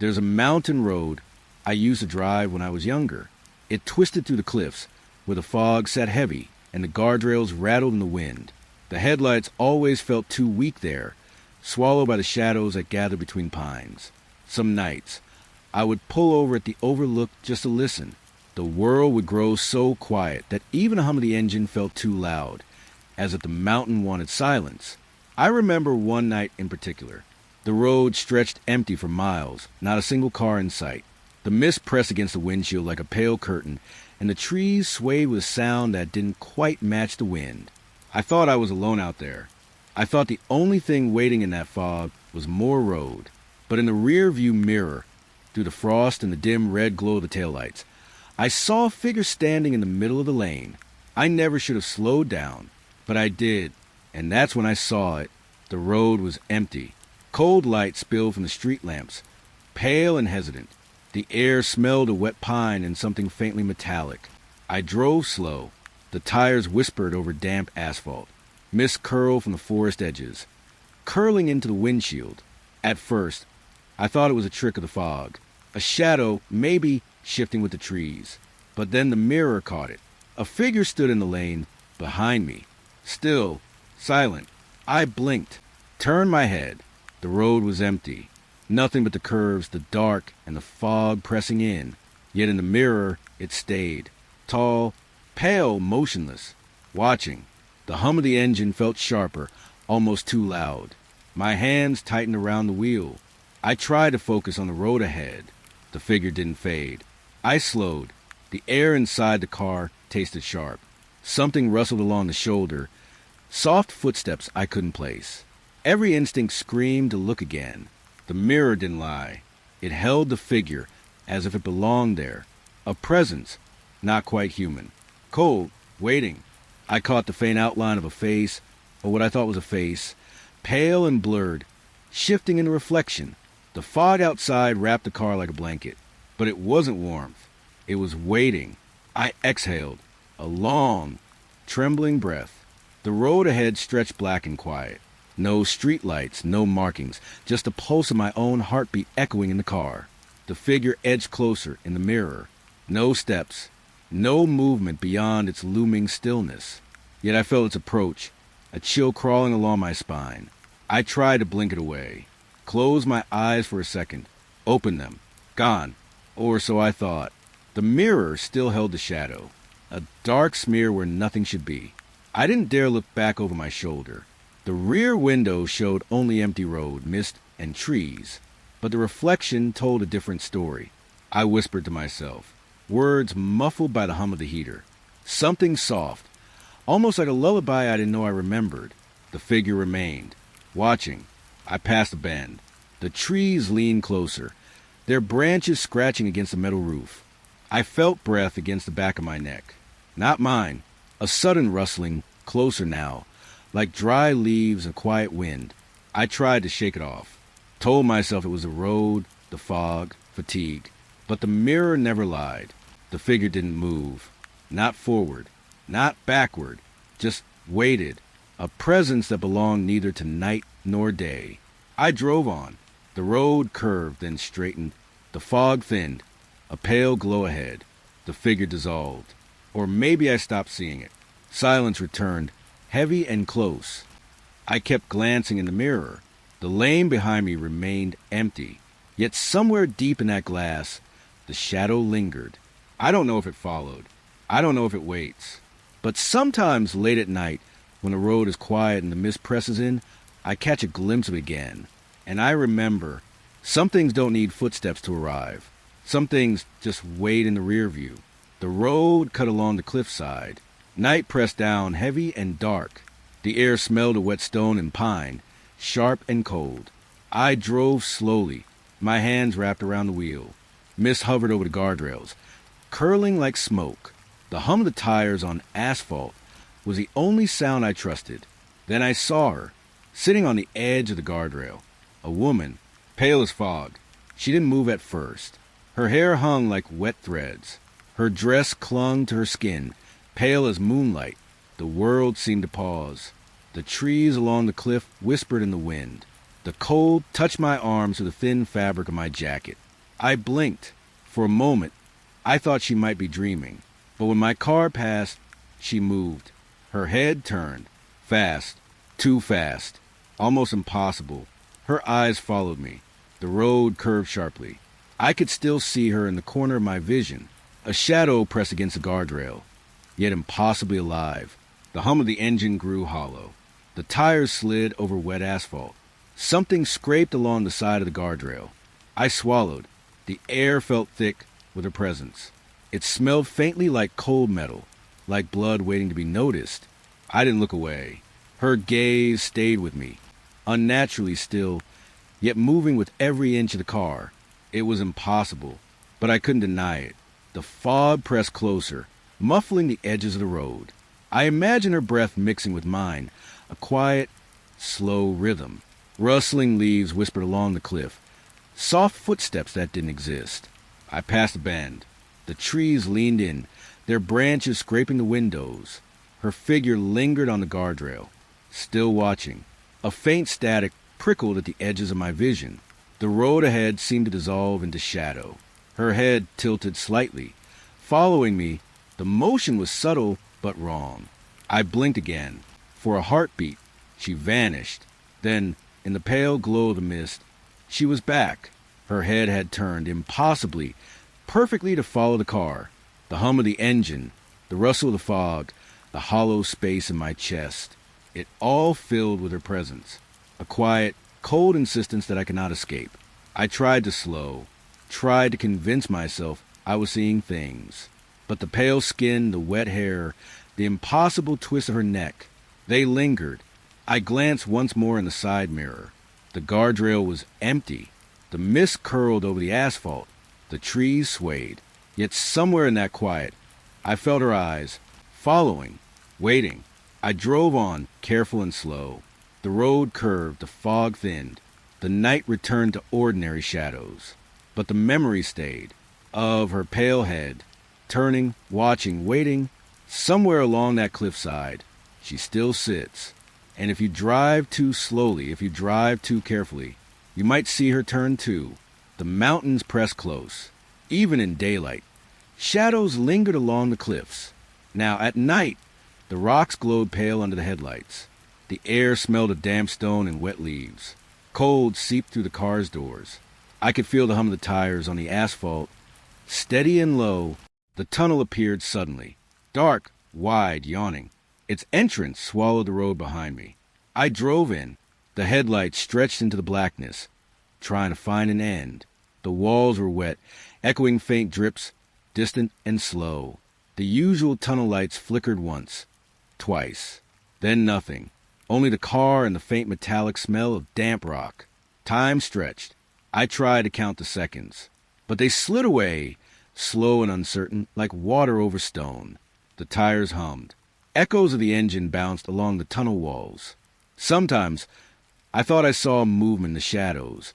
There's a mountain road I used to drive when I was younger. It twisted through the cliffs, where the fog sat heavy and the guardrails rattled in the wind. The headlights always felt too weak there, swallowed by the shadows that gathered between pines. Some nights, I would pull over at the overlook just to listen. The world would grow so quiet that even the hum of the engine felt too loud, as if the mountain wanted silence. I remember one night in particular. The road stretched empty for miles, not a single car in sight. The mist pressed against the windshield like a pale curtain, and the trees swayed with a sound that didn't quite match the wind. I thought I was alone out there. I thought the only thing waiting in that fog was more road. But in the rear view mirror, through the frost and the dim red glow of the taillights, I saw a figure standing in the middle of the lane. I never should have slowed down, but I did, and that's when I saw it. The road was empty. Cold light spilled from the street lamps, pale and hesitant. The air smelled of wet pine and something faintly metallic. I drove slow. The tires whispered over damp asphalt. Mist curled from the forest edges, curling into the windshield. At first, I thought it was a trick of the fog, a shadow maybe shifting with the trees. But then the mirror caught it. A figure stood in the lane behind me, still, silent. I blinked, turned my head. The road was empty. Nothing but the curves, the dark, and the fog pressing in. Yet in the mirror, it stayed. Tall, pale, motionless, watching. The hum of the engine felt sharper, almost too loud. My hands tightened around the wheel. I tried to focus on the road ahead. The figure didn't fade. I slowed. The air inside the car tasted sharp. Something rustled along the shoulder. Soft footsteps I couldn't place. Every instinct screamed to look again. The mirror didn't lie. It held the figure as if it belonged there. A presence, not quite human. Cold, waiting. I caught the faint outline of a face, or what I thought was a face, pale and blurred, shifting in the reflection. The fog outside wrapped the car like a blanket. But it wasn't warmth. It was waiting. I exhaled, a long, trembling breath. The road ahead stretched black and quiet. No streetlights, no markings, just the pulse of my own heartbeat echoing in the car. The figure edged closer in the mirror. No steps, no movement beyond its looming stillness. Yet I felt its approach, a chill crawling along my spine. I tried to blink it away, closed my eyes for a second, opened them. Gone, or so I thought. The mirror still held the shadow, a dark smear where nothing should be. I didn't dare look back over my shoulder. The rear window showed only empty road, mist, and trees, but the reflection told a different story. I whispered to myself, words muffled by the hum of the heater. Something soft, almost like a lullaby I didn't know I remembered. The figure remained, watching. I passed a bend. The trees leaned closer, their branches scratching against the metal roof. I felt breath against the back of my neck. Not mine. A sudden rustling, closer now, like dry leaves and quiet wind. I tried to shake it off, told myself it was the road, the fog, fatigue. But the mirror never lied. The figure didn't move. Not forward, not backward, just waited. A presence that belonged neither to night nor day. I drove on. The road curved, then straightened. The fog thinned. A pale glow ahead. The figure dissolved. Or maybe I stopped seeing it. Silence returned, heavy and close. I kept glancing in the mirror. The lane behind me remained empty. Yet somewhere deep in that glass, the shadow lingered. I don't know if it followed. I don't know if it waits. But sometimes late at night, when the road is quiet and the mist presses in, I catch a glimpse of it again. And I remember, some things don't need footsteps to arrive. Some things just wait in the rear view. The road cut along the cliffside. Night pressed down, heavy and dark. The air smelled of wet stone and pine, sharp and cold. I drove slowly, my hands wrapped around the wheel. Mist hovered over the guardrails, curling like smoke. The hum of the tires on asphalt was the only sound I trusted. Then I saw her, sitting on the edge of the guardrail. A woman, pale as fog. She didn't move at first. Her hair hung like wet threads. Her dress clung to her skin, pale as moonlight. The world seemed to pause. The trees along the cliff whispered in the wind. The cold touched my arms to the thin fabric of my jacket. I blinked. For a moment, I thought she might be dreaming. But when my car passed, she moved. Her head turned. Fast. Too fast. Almost impossible. Her eyes followed me. The road curved sharply. I could still see her in the corner of my vision, a shadow pressed against the guardrail, yet impossibly alive. The hum of the engine grew hollow. The tires slid over wet asphalt. Something scraped along the side of the guardrail. I swallowed. The air felt thick with her presence. It smelled faintly like cold metal, like blood waiting to be noticed. I didn't look away. Her gaze stayed with me, unnaturally still, yet moving with every inch of the car. It was impossible, but I couldn't deny it. The fog pressed closer, muffling the edges of the road. I imagined her breath mixing with mine, a quiet, slow rhythm. Rustling leaves whispered along the cliff, soft footsteps that didn't exist. I passed a bend. The trees leaned in, their branches scraping the windows. Her figure lingered on the guardrail, still watching. A faint static prickled at the edges of my vision. The road ahead seemed to dissolve into shadow. Her head tilted slightly. Following me, the motion was subtle but wrong. I blinked again. For a heartbeat, she vanished. Then, in the pale glow of the mist, she was back. Her head had turned impossibly, perfectly to follow the car. The hum of the engine, the rustle of the fog, the hollow space in my chest. It all filled with her presence. A quiet, cold insistence that I could not escape. I tried to slow, tried to convince myself I was seeing things. But the pale skin, the wet hair, the impossible twist of her neck, they lingered. I glanced once more in the side mirror. The guardrail was empty. The mist curled over the asphalt. The trees swayed. Yet somewhere in that quiet, I felt her eyes, following, waiting. I drove on, careful and slow. The road curved, the fog thinned. The night returned to ordinary shadows. But the memory stayed, of her pale head, turning, watching, waiting. Somewhere along that cliffside, she still sits. And if you drive too slowly, if you drive too carefully, you might see her turn too. The mountains pressed close. Even in daylight, shadows lingered along the cliffs. Now, at night, the rocks glowed pale under the headlights. The air smelled of damp stone and wet leaves. Cold seeped through the car's doors. I could feel the hum of the tires on the asphalt. Steady and low, the tunnel appeared suddenly. Dark, wide, yawning. Its entrance swallowed the road behind me. I drove in. The headlights stretched into the blackness, trying to find an end. The walls were wet, echoing faint drips, distant and slow. The usual tunnel lights flickered once, twice. Then nothing. Only the car and the faint metallic smell of damp rock. Time stretched. I tried to count the seconds. But they slid away, slow and uncertain, like water over stone. The tires hummed. Echoes of the engine bounced along the tunnel walls. Sometimes I thought I saw movement in the shadows,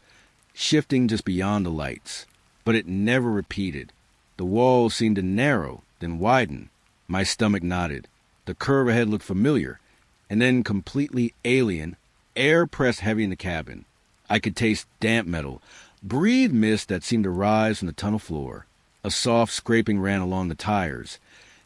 shifting just beyond the lights. But it never repeated. The walls seemed to narrow, then widen. My stomach knotted. The curve ahead looked familiar, and then completely alien. Air pressed heavy in the cabin. I could taste damp metal, breathe mist that seemed to rise from the tunnel floor. A soft scraping ran along the tires,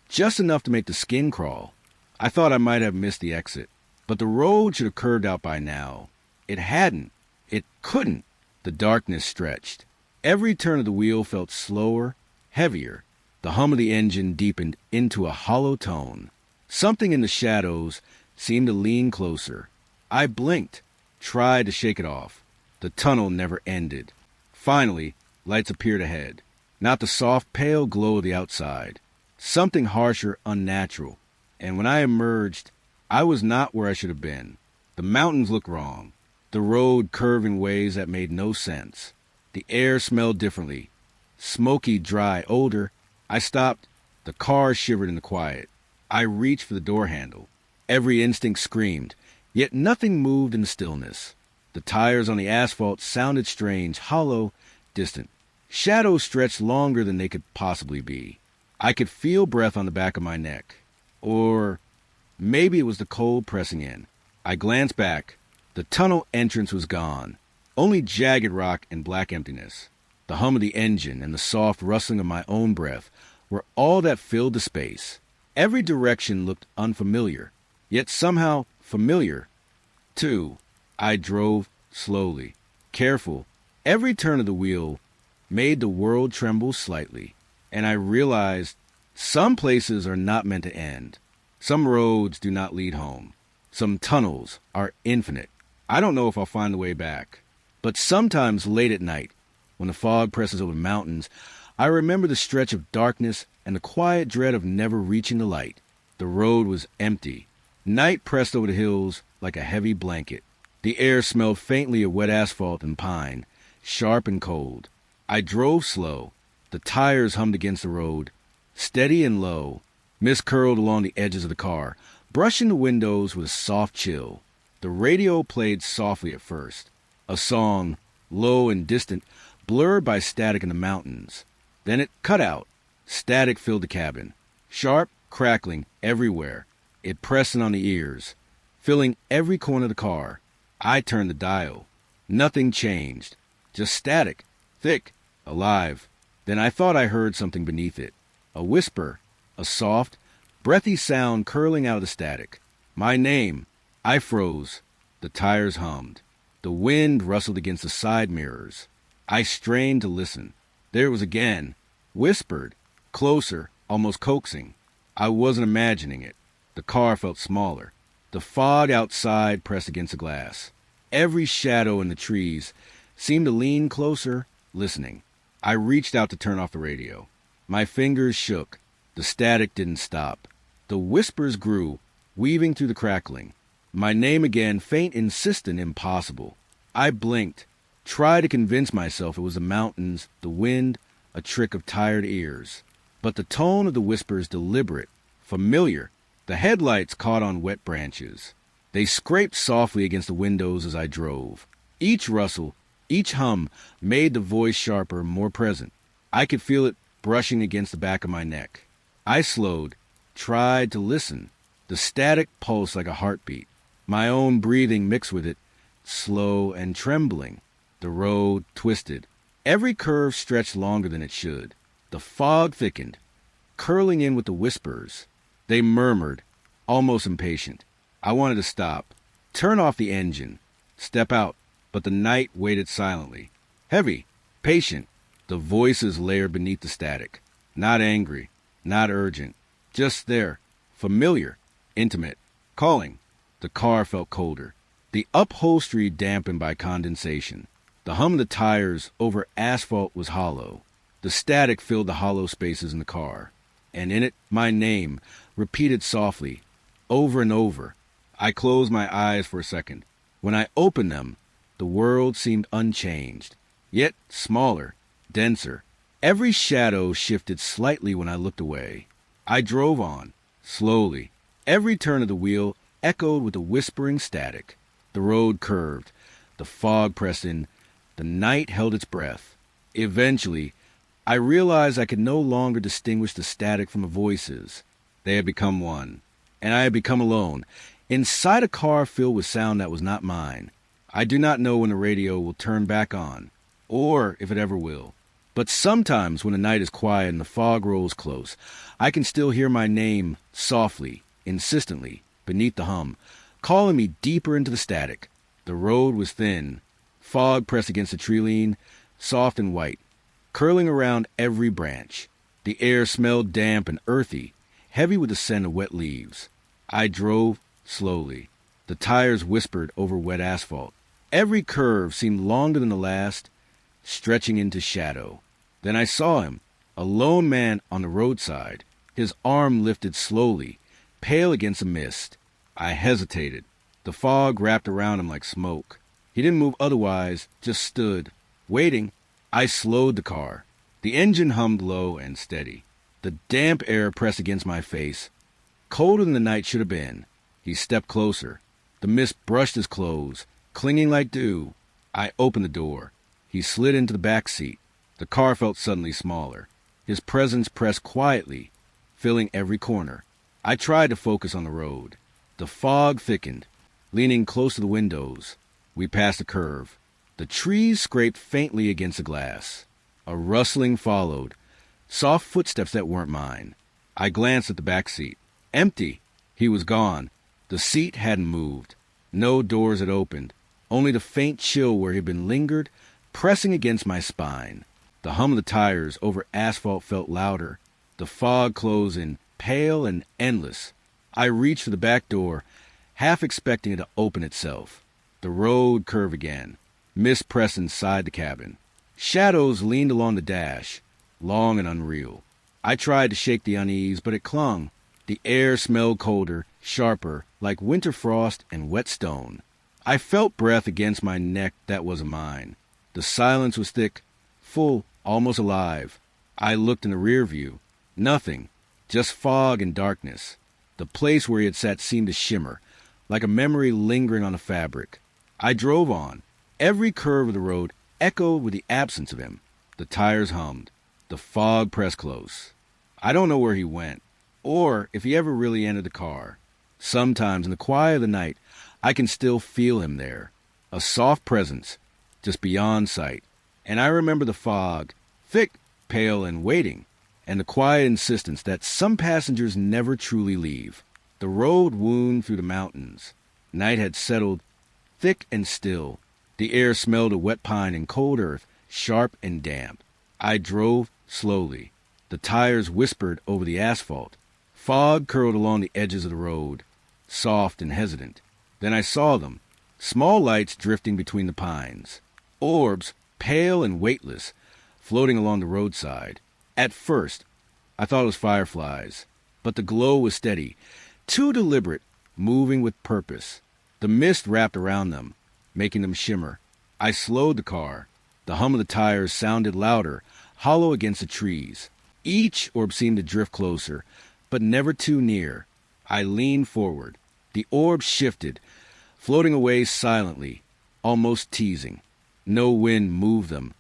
just enough to make the skin crawl. I thought I might have missed the exit, but the road should have curved out by now. It hadn't. It couldn't. The darkness stretched. Every turn of the wheel felt slower, heavier. The hum of the engine deepened into a hollow tone. Something in the shadows seemed to lean closer. I blinked, tried to shake it off. The tunnel never ended. Finally, lights appeared ahead. Not the soft, pale glow of the outside. Something harsher, unnatural. And when I emerged, I was not where I should have been. The mountains looked wrong. The road curved in ways that made no sense. The air smelled differently. Smoky, dry odor. I stopped. The car shivered in the quiet. I reached for the door handle. Every instinct screamed, yet nothing moved in the stillness. The tires on the asphalt sounded strange, hollow, distant. Shadows stretched longer than they could possibly be. I could feel breath on the back of my neck. Or maybe it was the cold pressing in. I glanced back. The tunnel entrance was gone. Only jagged rock and black emptiness. The hum of the engine and the soft rustling of my own breath were all that filled the space. Every direction looked unfamiliar, yet somehow familiar, too. I drove slowly, careful. Every turn of the wheel made the world tremble slightly, and I realized some places are not meant to end. Some roads do not lead home. Some tunnels are infinite. I don't know if I'll find the way back. But sometimes late at night, when the fog presses over the mountains, I remember the stretch of darkness and the quiet dread of never reaching the light. The road was empty. Night pressed over the hills like a heavy blanket. The air smelled faintly of wet asphalt and pine, sharp and cold. I drove slow. The tires hummed against the road, steady and low. Mist curled along the edges of the car, brushing the windows with a soft chill. The radio played softly at first, a song, low and distant, blurred by static in the mountains. Then it cut out. Static filled the cabin, sharp, crackling everywhere. It pressed in on the ears, filling every corner of the car. I turned the dial. Nothing changed, just static, thick, alive. Then I thought I heard something beneath it, a whisper, a soft, breathy sound curling out of the static. My name. I froze. The tires hummed. The wind rustled against the side mirrors. I strained to listen. There it was again, whispered, closer, almost coaxing. I wasn't imagining it. The car felt smaller. The fog outside pressed against the glass. Every shadow in the trees seemed to lean closer, listening. I reached out to turn off the radio. My fingers shook. The static didn't stop. The whispers grew, weaving through the crackling. My name again, faint, insistent, impossible. I blinked, tried to convince myself it was the mountains, the wind, a trick of tired ears. But the tone of the whispers deliberate, familiar. The headlights caught on wet branches. They scraped softly against the windows as I drove. Each rustle, each hum made the voice sharper, more present. I could feel it brushing against the back of my neck. I slowed, tried to listen. The static pulsed like a heartbeat. My own breathing mixed with it, slow and trembling. The road twisted. Every curve stretched longer than it should. The fog thickened, curling in with the whispers. They murmured, almost impatient. I wanted to stop, turn off the engine, step out, but the night waited silently. Heavy, patient. The voices layered beneath the static. Not angry, not urgent. Just there, familiar, intimate, calling. The car felt colder. The upholstery dampened by condensation. The hum of the tires over asphalt was hollow. The static filled the hollow spaces in the car. And in it, my name, repeated softly, over and over. I closed my eyes for a second. When I opened them, the world seemed unchanged, yet smaller, denser. Every shadow shifted slightly when I looked away. I drove on, slowly. Every turn of the wheel echoed with a whispering static. The road curved. The fog pressed in. The night held its breath. Eventually, I realized I could no longer distinguish the static from the voices. They had become one, and I had become alone, inside a car filled with sound that was not mine. I do not know when the radio will turn back on, or if it ever will. But sometimes when the night is quiet and the fog rolls close, I can still hear my name softly, insistently, beneath the hum, calling me deeper into the static. The road was thin. Fog pressed against the tree line, soft and white, curling around every branch. The air smelled damp and earthy, heavy with the scent of wet leaves. I drove slowly. The tires whispered over wet asphalt. Every curve seemed longer than the last, stretching into shadow. Then I saw him, a lone man on the roadside, his arm lifted slowly, pale against the mist. I hesitated. The fog wrapped around him like smoke. He didn't move otherwise, just stood, waiting. I slowed the car. The engine hummed low and steady. The damp air pressed against my face, colder than the night should have been. He stepped closer. The mist brushed his clothes, clinging like dew. I opened the door. He slid into the back seat. The car felt suddenly smaller. His presence pressed quietly, filling every corner. I tried to focus on the road. The fog thickened, leaning close to the windows. We passed a curve. The trees scraped faintly against the glass. A rustling followed. Soft footsteps that weren't mine. I glanced at the back seat. Empty. He was gone. The seat hadn't moved. No doors had opened. Only the faint chill where he had been lingered, pressing against my spine. The hum of the tires over asphalt felt louder. The fog closed in, pale and endless. I reached for the back door, half expecting it to open itself. The road curved again. Mist pressed inside the cabin. Shadows leaned along the dash, long and unreal. I tried to shake the unease, but it clung. The air smelled colder, sharper, like winter frost and wet stone. I felt breath against my neck that wasn't mine. The silence was thick, full, almost alive. I looked in the rear view. Nothing, just fog and darkness. The place where he had sat seemed to shimmer, like a memory lingering on the fabric. I drove on. Every curve of the road echoed with the absence of him. The tires hummed. The fog pressed close. I don't know where he went, or if he ever really entered the car. Sometimes in the quiet of the night, I can still feel him there, a soft presence, just beyond sight. And I remember the fog, thick, pale, and waiting, and the quiet insistence that some passengers never truly leave. The road wound through the mountains. Night had settled, thick and still. The air smelled of wet pine and cold earth, sharp and damp. I drove slowly. The tires whispered over the asphalt. Fog curled along the edges of the road, soft and hesitant. Then I saw them, small lights drifting between the pines. Orbs, pale and weightless, floating along the roadside. At first, I thought it was fireflies, but the glow was steady, too deliberate, moving with purpose. The mist wrapped around them, making them shimmer. I slowed the car. The hum of the tires sounded louder, hollow against the trees. Each orb seemed to drift closer, but never too near. I leaned forward. The orbs shifted, floating away silently, almost teasing. No wind moved them,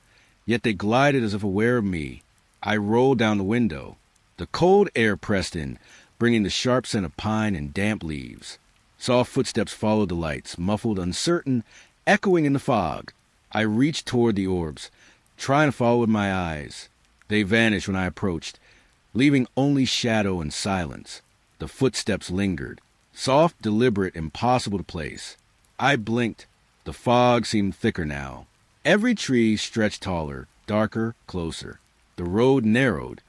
yet they glided as if aware of me. I rolled down the window. The cold air pressed in, bringing the sharp scent of pine and damp leaves. Soft footsteps followed the lights, muffled, uncertain, echoing in the fog. I reached toward the orbs, trying to follow with my eyes. They vanished when I approached, leaving only shadow and silence. The footsteps lingered, soft, deliberate, impossible to place. I blinked. The fog seemed thicker now. Every tree stretched taller, darker, closer. The road narrowed,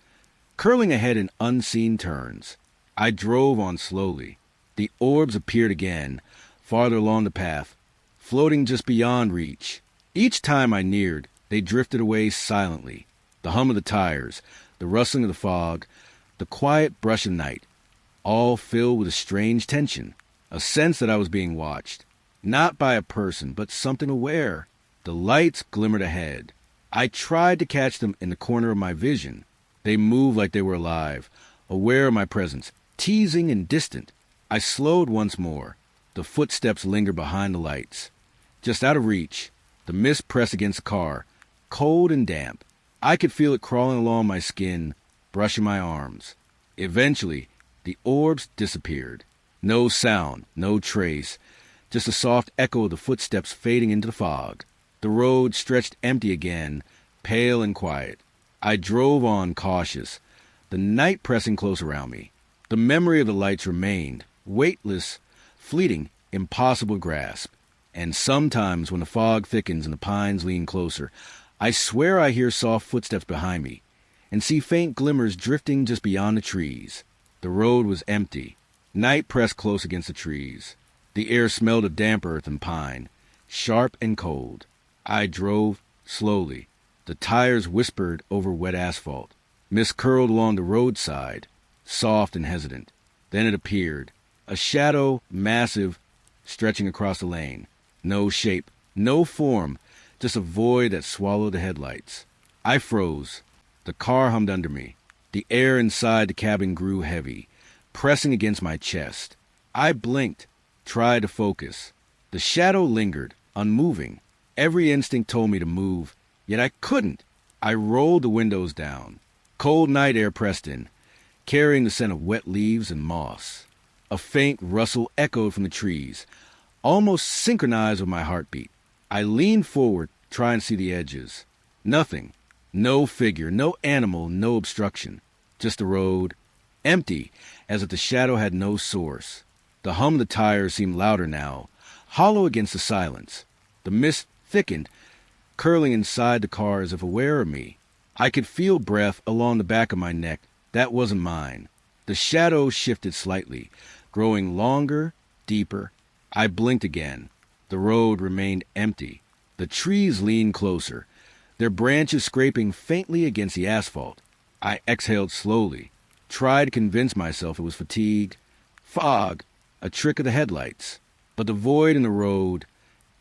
curling ahead in unseen turns. I drove on slowly. The orbs appeared again, farther along the path, floating just beyond reach. Each time I neared, they drifted away silently. The hum of the tires, the rustling of the fog, the quiet brush of night, all filled with a strange tension, a sense that I was being watched, not by a person, but something aware. The lights glimmered ahead. I tried to catch them in the corner of my vision. They moved like they were alive, aware of my presence, teasing and distant. I slowed once more. The footsteps lingered behind the lights. Just out of reach, the mist pressed against the car, cold and damp. I could feel it crawling along my skin, brushing my arms. Eventually, the orbs disappeared. No sound, no trace, just a soft echo of the footsteps fading into the fog. The road stretched empty again, pale and quiet. I drove on cautious, the night pressing close around me. The memory of the lights remained, weightless, fleeting, impossible to grasp. And sometimes when the fog thickens and the pines lean closer, I swear I hear soft footsteps behind me and see faint glimmers drifting just beyond the trees. The road was empty. Night pressed close against the trees. The air smelled of damp earth and pine, sharp and cold. I drove slowly. The tires whispered over wet asphalt. Mist curled along the roadside, soft and hesitant. Then it appeared, a shadow, massive, stretching across the lane. No shape, no form, just a void that swallowed the headlights. I froze. The car hummed under me. The air inside the cabin grew heavy, pressing against my chest. I blinked, tried to focus. The shadow lingered, unmoving. Every instinct told me to move, yet I couldn't. I rolled the windows down. Cold night air pressed in, carrying the scent of wet leaves and moss. A faint rustle echoed from the trees, almost synchronized with my heartbeat. I leaned forward, trying to see the edges. Nothing. No figure, no animal, no obstruction. Just the road, empty, as if the shadow had no source. The hum of the tires seemed louder now, hollow against the silence. The mist thickened, curling inside the car as if aware of me. I could feel breath along the back of my neck. That wasn't mine. The shadow shifted slightly, growing longer, deeper. I blinked again. The road remained empty. The trees leaned closer, their branches scraping faintly against the asphalt. I exhaled slowly, tried to convince myself it was fatigue, fog, a trick of the headlights. But the void in the road,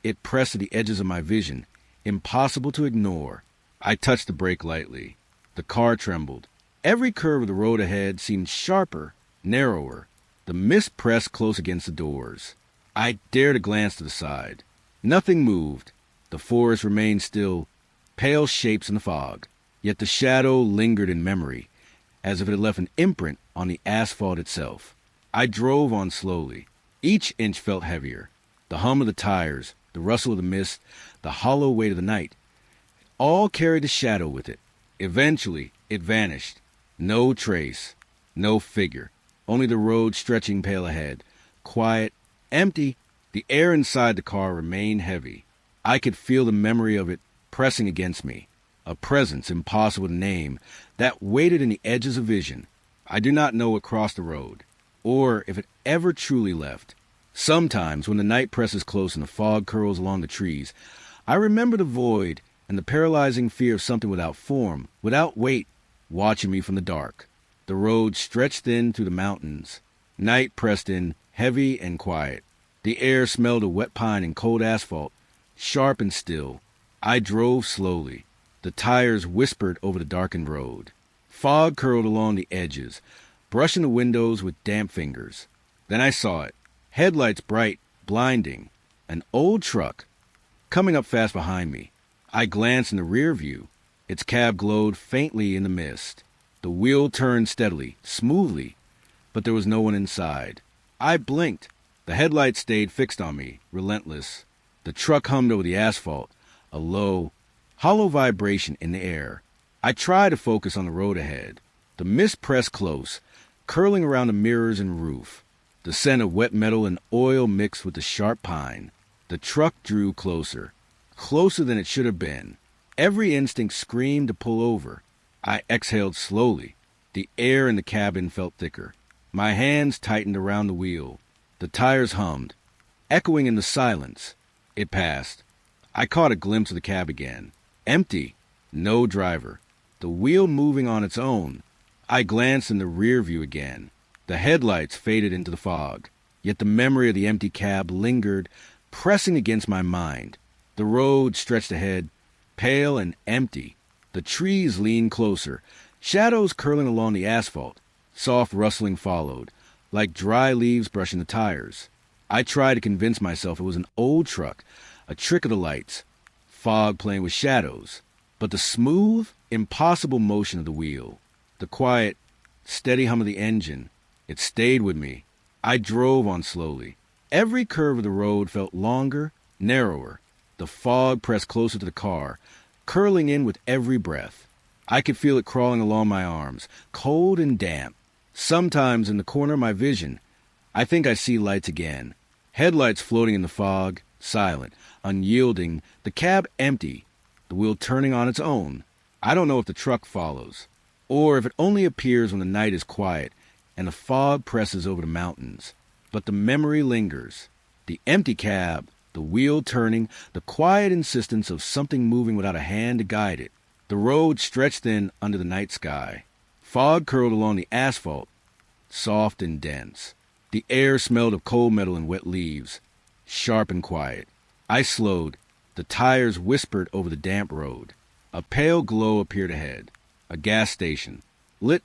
it pressed at the edges of my vision, impossible to ignore. I touched the brake lightly. The car trembled. Every curve of the road ahead seemed sharper, narrower. The mist pressed close against the doors. I dared to glance to the side. Nothing moved. The forest remained still, pale shapes in the fog. Yet the shadow lingered in memory, as if it had left an imprint on the asphalt itself. I drove on slowly. Each inch felt heavier. The hum of the tires, the rustle of the mist, the hollow weight of the night, all carried the shadow with it. Eventually, it vanished. No trace, no figure, only the road stretching pale ahead. Quiet, empty. The air inside the car remained heavy. I could feel the memory of it pressing against me, a presence impossible to name that waited in the edges of vision. I do not know what crossed the road, or if it ever truly left. Sometimes, when the night presses close and the fog curls along the trees, I remember the void and the paralyzing fear of something without form, without weight, watching me from the dark. The road stretched thin through the mountains. Night pressed in, heavy and quiet. The air smelled of wet pine and cold asphalt, sharp and still. I drove slowly. The tires whispered over the darkened road. Fog curled along the edges, brushing the windows with damp fingers. Then I saw it. Headlights bright, blinding. An old truck, coming up fast behind me. I glanced in the rear view. Its cab glowed faintly in the mist. The wheel turned steadily, smoothly, but there was no one inside. I blinked. The headlights stayed fixed on me, relentless. The truck hummed over the asphalt, a low, hollow vibration in the air. I tried to focus on the road ahead. The mist pressed close, curling around the mirrors and roof. The scent of wet metal and oil mixed with the sharp pine. The truck drew closer, closer than it should have been. Every instinct screamed to pull over. I exhaled slowly. The air in the cabin felt thicker. My hands tightened around the wheel. The tires hummed, echoing in the silence. It passed. I caught a glimpse of the cab again. Empty. No driver. The wheel moving on its own. I glanced in the rear view again. The headlights faded into the fog. Yet the memory of the empty cab lingered, pressing against my mind. The road stretched ahead, pale and empty. The trees leaned closer, shadows curling along the asphalt. Soft rustling followed, like dry leaves brushing the tires. I tried to convince myself it was an old truck, a trick of the lights, fog playing with shadows. But the smooth, impossible motion of the wheel, the quiet, steady hum of the engine, it stayed with me. I drove on slowly. Every curve of the road felt longer, narrower. The fog pressed closer to the car, curling in with every breath. I could feel it crawling along my arms, cold and damp. Sometimes in the corner of my vision, I think I see lights again. Headlights floating in the fog, silent, unyielding, the cab empty, the wheel turning on its own. I don't know if the truck follows, or if it only appears when the night is quiet and the fog presses over the mountains. But the memory lingers. The empty cab, the wheel turning, the quiet insistence of something moving without a hand to guide it. The road stretched thin under the night sky. Fog curled along the asphalt, soft and dense. The air smelled of cold metal and wet leaves, sharp and quiet. I slowed. The tires whispered over the damp road. A pale glow appeared ahead. A gas station, lit,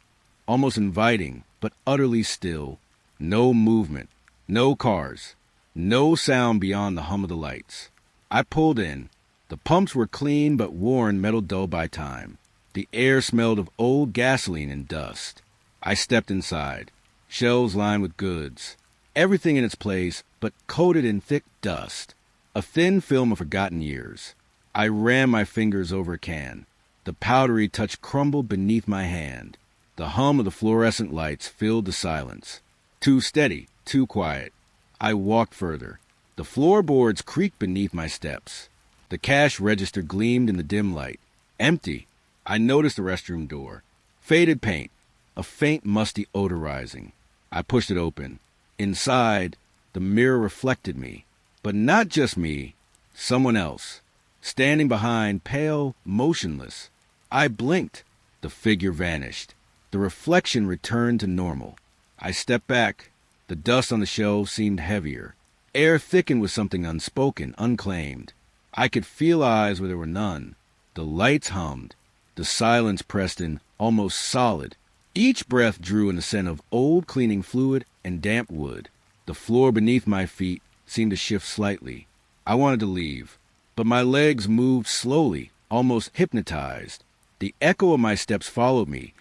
almost inviting, but utterly still. No movement, no cars, no sound beyond the hum of the lights. I pulled in. The pumps were clean but worn, metal dull by time. The air smelled of old gasoline and dust. I stepped inside. Shelves lined with goods. Everything in its place, but coated in thick dust. A thin film of forgotten years. I ran my fingers over a can. The powdery touch crumbled beneath my hand. The hum of the fluorescent lights filled the silence. Too steady, too quiet. I walked further. The floorboards creaked beneath my steps. The cash register gleamed in the dim light. Empty. I noticed the restroom door. Faded paint. A faint musty odor rising. I pushed it open. Inside, the mirror reflected me. But not just me. Someone else. Standing behind, pale, motionless. I blinked. The figure vanished. The reflection returned to normal. I stepped back. The dust on the shelves seemed heavier. Air thickened with something unspoken, unclaimed. I could feel eyes where there were none. The lights hummed. The silence pressed in, almost solid. Each breath drew in the scent of old cleaning fluid and damp wood. The floor beneath my feet seemed to shift slightly. I wanted to leave, but my legs moved slowly, almost hypnotized. The echo of my steps followed me,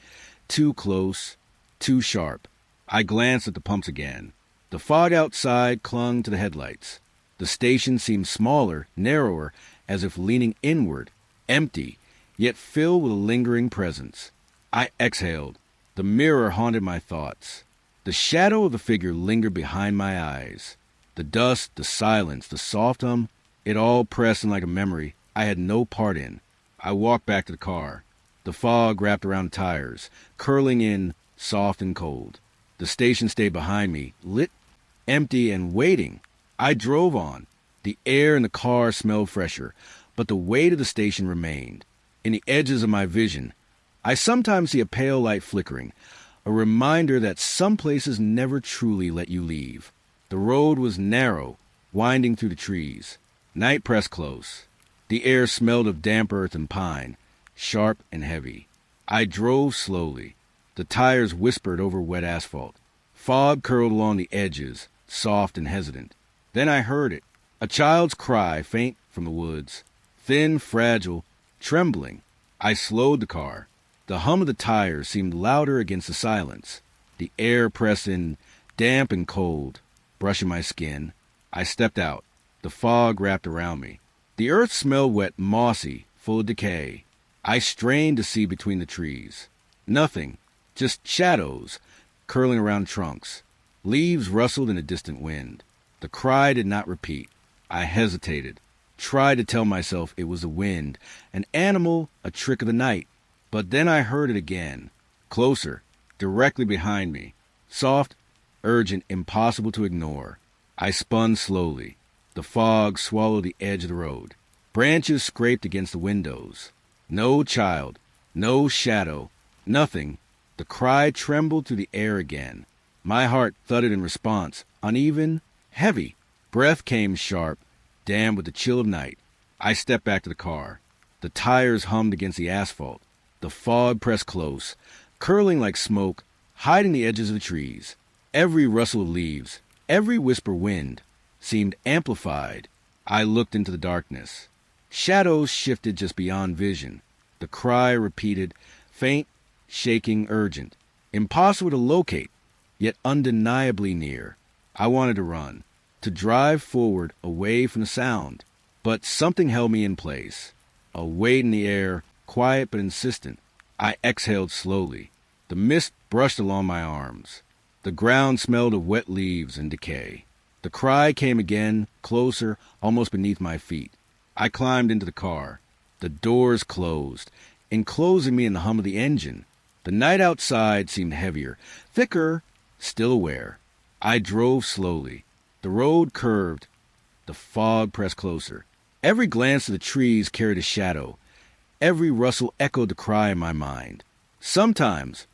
too close, too sharp. I glanced at the pumps again. The fog outside clung to the headlights. The station seemed smaller, narrower, as if leaning inward, empty, yet filled with a lingering presence. I exhaled. The mirror haunted my thoughts. The shadow of the figure lingered behind my eyes. The dust, the silence, the soft hum, it all pressed in like a memory I had no part in. I walked back to the car. The fog wrapped around the tires, curling in, soft and cold. The station stayed behind me, lit, empty, and waiting. I drove on. The air in the car smelled fresher, but the weight of the station remained. In the edges of my vision, I sometimes see a pale light flickering, a reminder that some places never truly let you leave. The road was narrow, winding through the trees. Night pressed close. The air smelled of damp earth and pine, sharp and heavy. I drove slowly. The tires whispered over wet asphalt. Fog curled along the edges, soft and hesitant. Then I heard it, a child's cry faint from the woods, thin, fragile, trembling. I slowed the car. The hum of the tires seemed louder against the silence. The air pressed in, damp and cold, brushing my skin. I stepped out. The fog wrapped around me. The earth smelled wet, mossy, full of decay. I strained to see between the trees. Nothing, just shadows curling around trunks. Leaves rustled in a distant wind. The cry did not repeat. I hesitated, tried to tell myself it was the wind, an animal, a trick of the night. But then I heard it again, closer, directly behind me, soft, urgent, impossible to ignore. I spun slowly. The fog swallowed the edge of the road. Branches scraped against the windows. No child, no shadow, nothing. The cry trembled through the air again. My heart thudded in response, uneven, heavy. Breath came sharp, damp with the chill of night. I stepped back to the car. The tires hummed against the asphalt. The fog pressed close, curling like smoke, hiding the edges of the trees. Every rustle of leaves, every whisper wind, seemed amplified. I looked into the darkness. Shadows shifted just beyond vision. The cry repeated, faint, shaking, urgent. Impossible to locate, yet undeniably near. I wanted to run, to drive forward away from the sound. But something held me in place. A weight in the air, quiet but insistent. I exhaled slowly. The mist brushed along my arms. The ground smelled of wet leaves and decay. The cry came again, closer, almost beneath my feet. I climbed into the car. The doors closed, enclosing me in the hum of the engine. The night outside seemed heavier, thicker, still aware. I drove slowly. The road curved. The fog pressed closer. Every glance at the trees carried a shadow. Every rustle echoed the cry in my mind. Sometimes,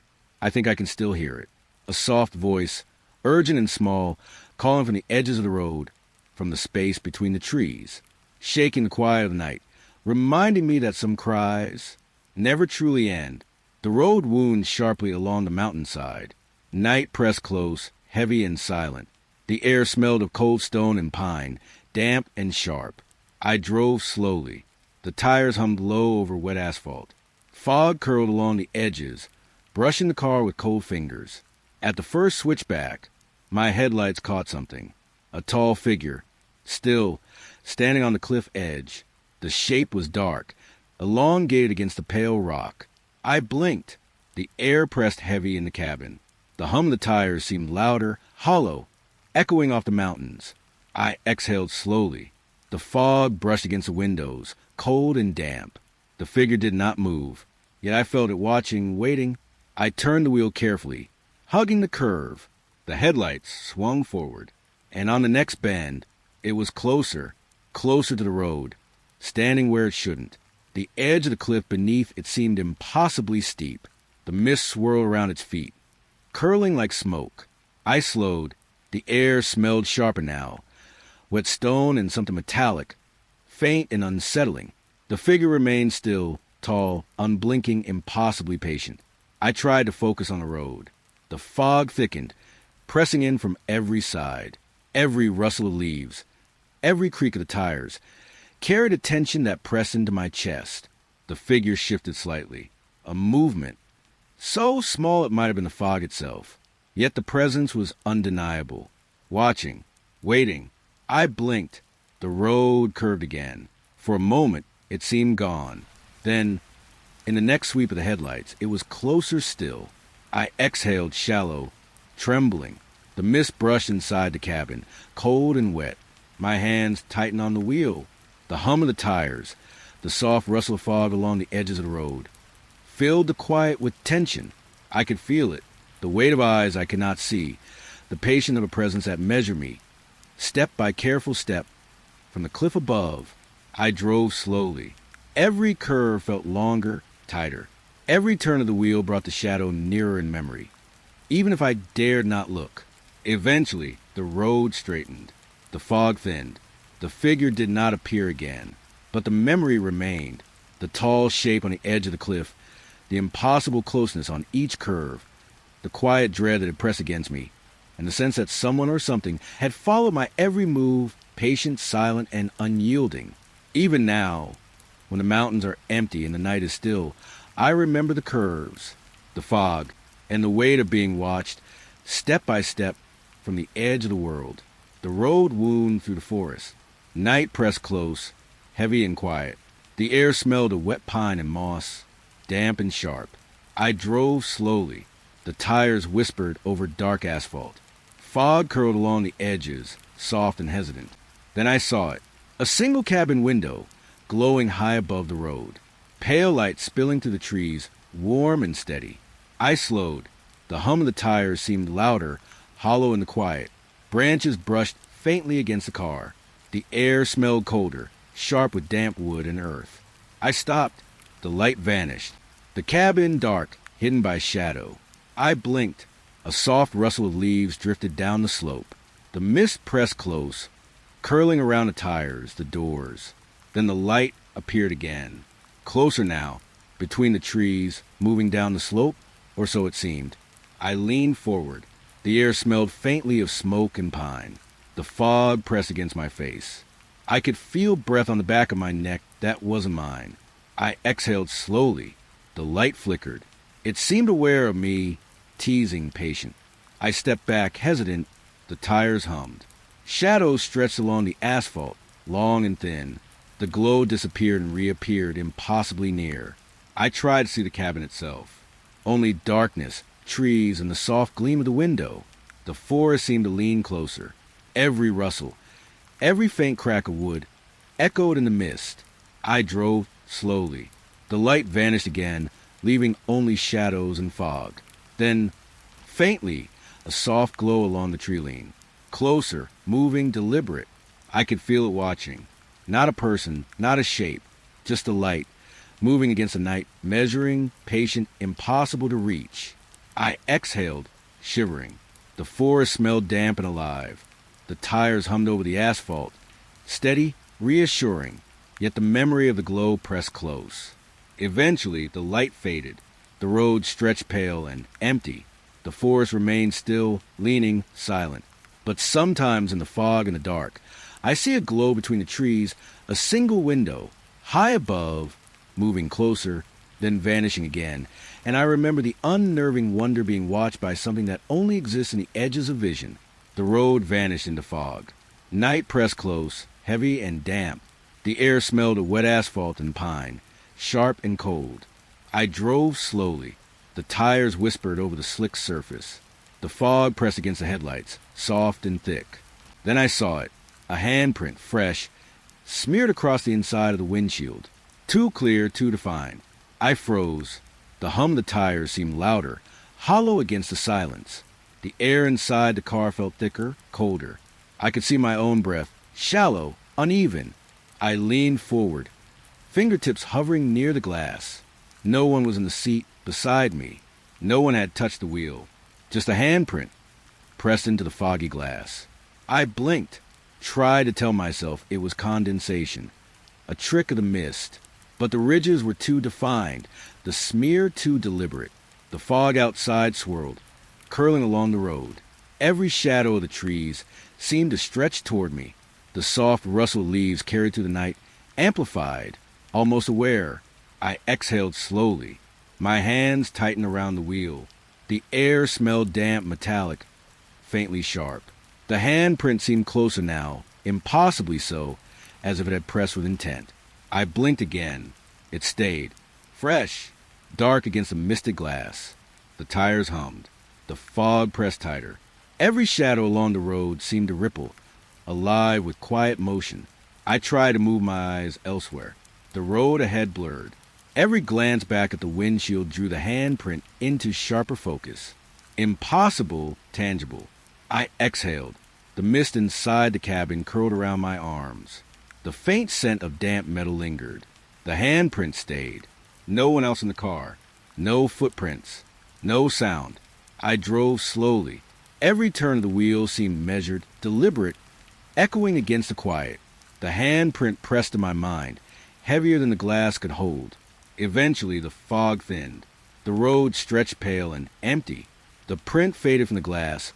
I think I can still hear it. A soft voice, urgent and small, calling from the edges of the road, from the space between the trees, shaking the quiet of the night, reminding me that some cries never truly end. The road wound sharply along the mountainside. Night pressed close, heavy and silent. The air smelled of cold stone and pine, damp and sharp. I drove slowly. The tires hummed low over wet asphalt. Fog curled along the edges, brushing the car with cold fingers. At the first switchback, my headlights caught something. A tall figure, still, standing on the cliff edge. The shape was dark, elongated against the pale rock. I blinked. The air pressed heavy in the cabin. The hum of the tires seemed louder, hollow, echoing off the mountains. I exhaled slowly. The fog brushed against the windows, cold and damp. The figure did not move, yet I felt it watching, waiting. I turned the wheel carefully, hugging the curve. The headlights swung forward, and on the next bend, it was closer to the road, standing where it shouldn't. The edge of the cliff beneath it seemed impossibly steep. The mist swirled around its feet, curling like smoke. I slowed. The air smelled sharper now, wet stone and something metallic, faint and unsettling. The figure remained still, tall, unblinking, impossibly patient. I tried to focus on the road. The fog thickened, pressing in from every side. Every rustle of leaves, every creak of the tires, carried a tension that pressed into my chest. The figure shifted slightly. A movement, so small it might have been the fog itself. Yet the presence was undeniable. Watching, waiting. I blinked. The road curved again. For a moment, it seemed gone. Then, in the next sweep of the headlights, it was closer still. I exhaled shallow, trembling. The mist brushed inside the cabin, cold and wet. My hands tightened on the wheel. The hum of the tires, the soft rustle of fog along the edges of the road, filled the quiet with tension. I could feel it, the weight of eyes I could not see, the patience of a presence that measured me. Step by careful step, from the cliff above, I drove slowly. Every curve felt longer, tighter. Every turn of the wheel brought the shadow nearer in memory, even if I dared not look. Eventually, the road straightened. The fog thinned. The figure did not appear again, but the memory remained. The tall shape on the edge of the cliff, the impossible closeness on each curve, the quiet dread that had pressed against me, and the sense that someone or something had followed my every move, patient, silent, and unyielding. Even now, when the mountains are empty and the night is still, I remember the curves, the fog, and the weight of being watched, step by step, from the edge of the world. The road wound through the forest. Night pressed close, heavy and quiet. The air smelled of wet pine and moss, damp and sharp. I drove slowly. The tires whispered over dark asphalt. Fog curled along the edges, soft and hesitant. Then I saw it. A single cabin window, glowing high above the road. Pale light spilling through the trees, warm and steady. I slowed. The hum of the tires seemed louder, hollow in the quiet. Branches brushed faintly against the car. The air smelled colder, sharp with damp wood and earth. I stopped. The light vanished. The cabin dark, hidden by shadow. I blinked. A soft rustle of leaves drifted down the slope. The mist pressed close, curling around the tires, the doors. Then the light appeared again. Closer now, between the trees, moving down the slope, or so it seemed. I leaned forward. The air smelled faintly of smoke and pine. The fog pressed against my face. I could feel breath on the back of my neck that wasn't mine. I exhaled slowly. The light flickered. It seemed aware of me, teasing, patient. I stepped back, hesitant. The tires hummed. Shadows stretched along the asphalt, long and thin. The glow disappeared and reappeared, impossibly near. I tried to see the cabin itself. Only darkness, trees, and the soft gleam of the window. The forest seemed to lean closer. Every rustle, every faint crack of wood, echoed in the mist. I drove slowly. The light vanished again, leaving only shadows and fog. Then, faintly, a soft glow along the tree line. Closer, moving, deliberate. I could feel it watching. Not a person, not a shape, just a light, moving against the night, measuring, patient, impossible to reach. I exhaled, shivering. The forest smelled damp and alive. The tires hummed over the asphalt, steady, reassuring, yet the memory of the glow pressed close. Eventually, the light faded. The road stretched pale and empty. The forest remained still, leaning, silent. But sometimes in the fog and the dark, I see a glow between the trees, a single window, high above, moving closer, then vanishing again, and I remember the unnerving wonder being watched by something that only exists in the edges of vision. The road vanished into fog. Night pressed close, heavy and damp. The air smelled of wet asphalt and pine. sharp and cold. I drove slowly. The tires whispered over the slick surface. The fog pressed against the headlights, soft and thick. Then I saw it, a handprint, fresh, smeared across the inside of the windshield. Too clear, too defined. I froze. The hum of the tires seemed louder, hollow against the silence. The air inside the car felt thicker, colder. I could see my own breath, shallow, uneven. I leaned forward, fingertips hovering near the glass. No one was in the seat beside me. No one had touched the wheel. Just a handprint pressed into the foggy glass. I blinked, tried to tell myself it was condensation, a trick of the mist. But the ridges were too defined, the smear too deliberate. The fog outside swirled, curling along the road. Every shadow of the trees seemed to stretch toward me. The soft rustle of leaves carried through the night, amplified, almost aware. I exhaled slowly. My hands tightened around the wheel. The air smelled damp, metallic, faintly sharp. The handprint seemed closer now, impossibly so, as if it had pressed with intent. I blinked again. It stayed, fresh, dark against the misted glass. The tires hummed. The fog pressed tighter. Every shadow along the road seemed to ripple, alive with quiet motion. I tried to move my eyes elsewhere. The road ahead blurred. Every glance back at the windshield drew the handprint into sharper focus. Impossible, tangible. I exhaled. The mist inside the cabin curled around my arms. The faint scent of damp metal lingered. The handprint stayed. No one else in the car. No footprints. No sound. I drove slowly. Every turn of the wheel seemed measured, deliberate, echoing against the quiet. The handprint pressed to my mind, heavier than the glass could hold. Eventually, the fog thinned. The road stretched pale and empty. The print faded from the glass,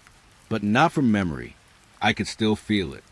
but not from memory. I could still feel it,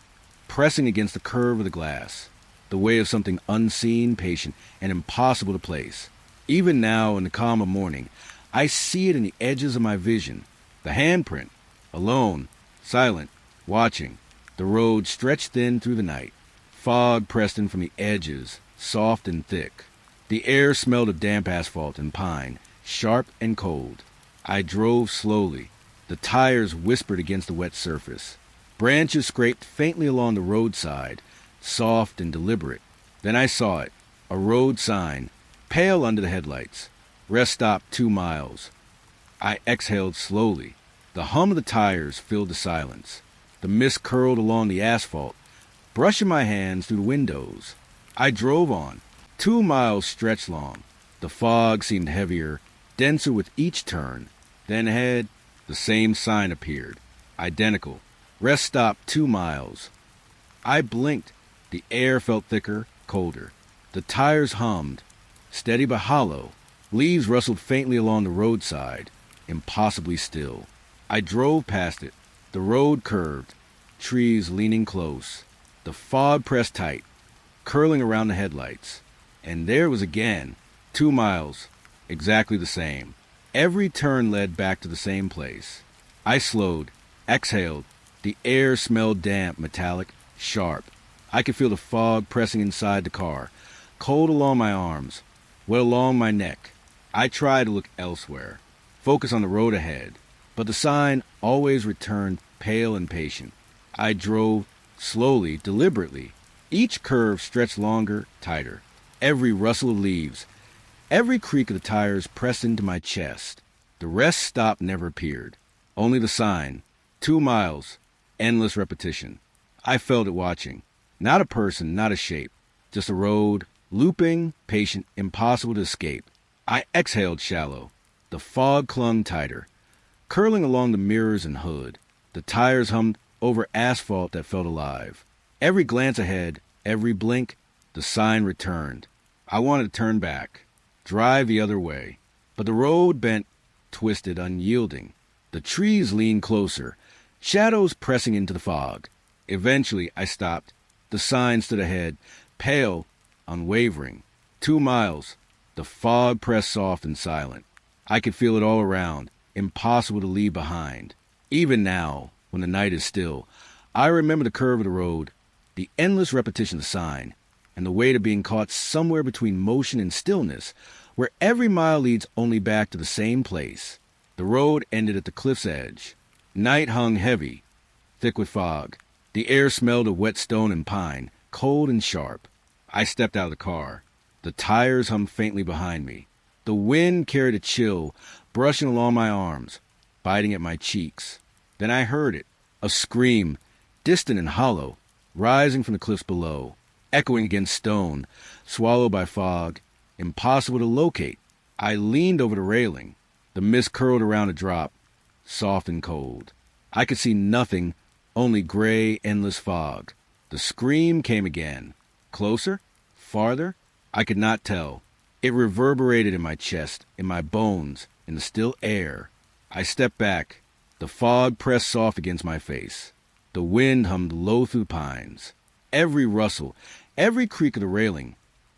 pressing against the curve of the glass, the way of something unseen, patient, and impossible to place. Even now, in the calm of morning, I see it in the edges of my vision. The handprint, alone, silent, watching. The road stretched thin through the night. Fog pressed in from the edges, soft and thick. The air smelled of damp asphalt and pine, sharp and cold. I drove slowly. The tires whispered against the wet surface. Branches scraped faintly along the roadside, soft and deliberate. Then I saw it, a road sign, pale under the headlights. Rest stop 2 miles. I exhaled slowly. The hum of the tires filled the silence. The mist curled along the asphalt, brushing my hands through the windows. I drove on. 2 miles stretched long. The fog seemed heavier, denser with each turn. Then ahead, the same sign appeared, identical. Rest stop 2 miles. I blinked. The air felt thicker, colder. The tires hummed, steady but hollow. Leaves rustled faintly along the roadside, impossibly still. I drove past it. The road curved, trees leaning close. The fog pressed tight, curling around the headlights. And there it was again, 2 miles, exactly the same. Every turn led back to the same place. I slowed, exhaled. The air smelled damp, metallic, sharp. I could feel the fog pressing inside the car, cold along my arms, wet along my neck. I tried to look elsewhere, focus on the road ahead, but the sign always returned pale and patient. I drove slowly, deliberately. Each curve stretched longer, tighter. Every rustle of leaves, every creak of the tires pressed into my chest. The rest stop never appeared. Only the sign, 2 miles, endless repetition. I felt it watching. Not a person, not a shape. Just a road, looping, patient, impossible to escape. I exhaled shallow. The fog clung tighter, curling along the mirrors and hood. The tires hummed over asphalt that felt alive. Every glance ahead, every blink, the sign returned. I wanted to turn back, drive the other way. But the road bent, twisted, unyielding. The trees leaned closer, shadows pressing into the fog. Eventually, I stopped. The sign stood ahead, pale, unwavering. 2 miles. The fog pressed soft and silent. I could feel it all around, impossible to leave behind. Even now, when the night is still, I remember the curve of the road, the endless repetition of the sign, and the weight of being caught somewhere between motion and stillness, where every mile leads only back to the same place. The road ended at the cliff's edge. Night hung heavy, thick with fog. The air smelled of wet stone and pine, cold and sharp. I stepped out of the car. The tires hummed faintly behind me. The wind carried a chill, brushing along my arms, biting at my cheeks. Then I heard it, a scream, distant and hollow, rising from the cliffs below, echoing against stone, swallowed by fog, impossible to locate. I leaned over the railing. The mist curled around a drop, soft and cold. I could see nothing, only gray, endless fog. The scream came again. Closer? Farther? I could not tell. It reverberated in my chest, in my bones, in the still air. I stepped back. The fog pressed soft against my face. The wind hummed low through the pines. Every rustle, every creak of the railing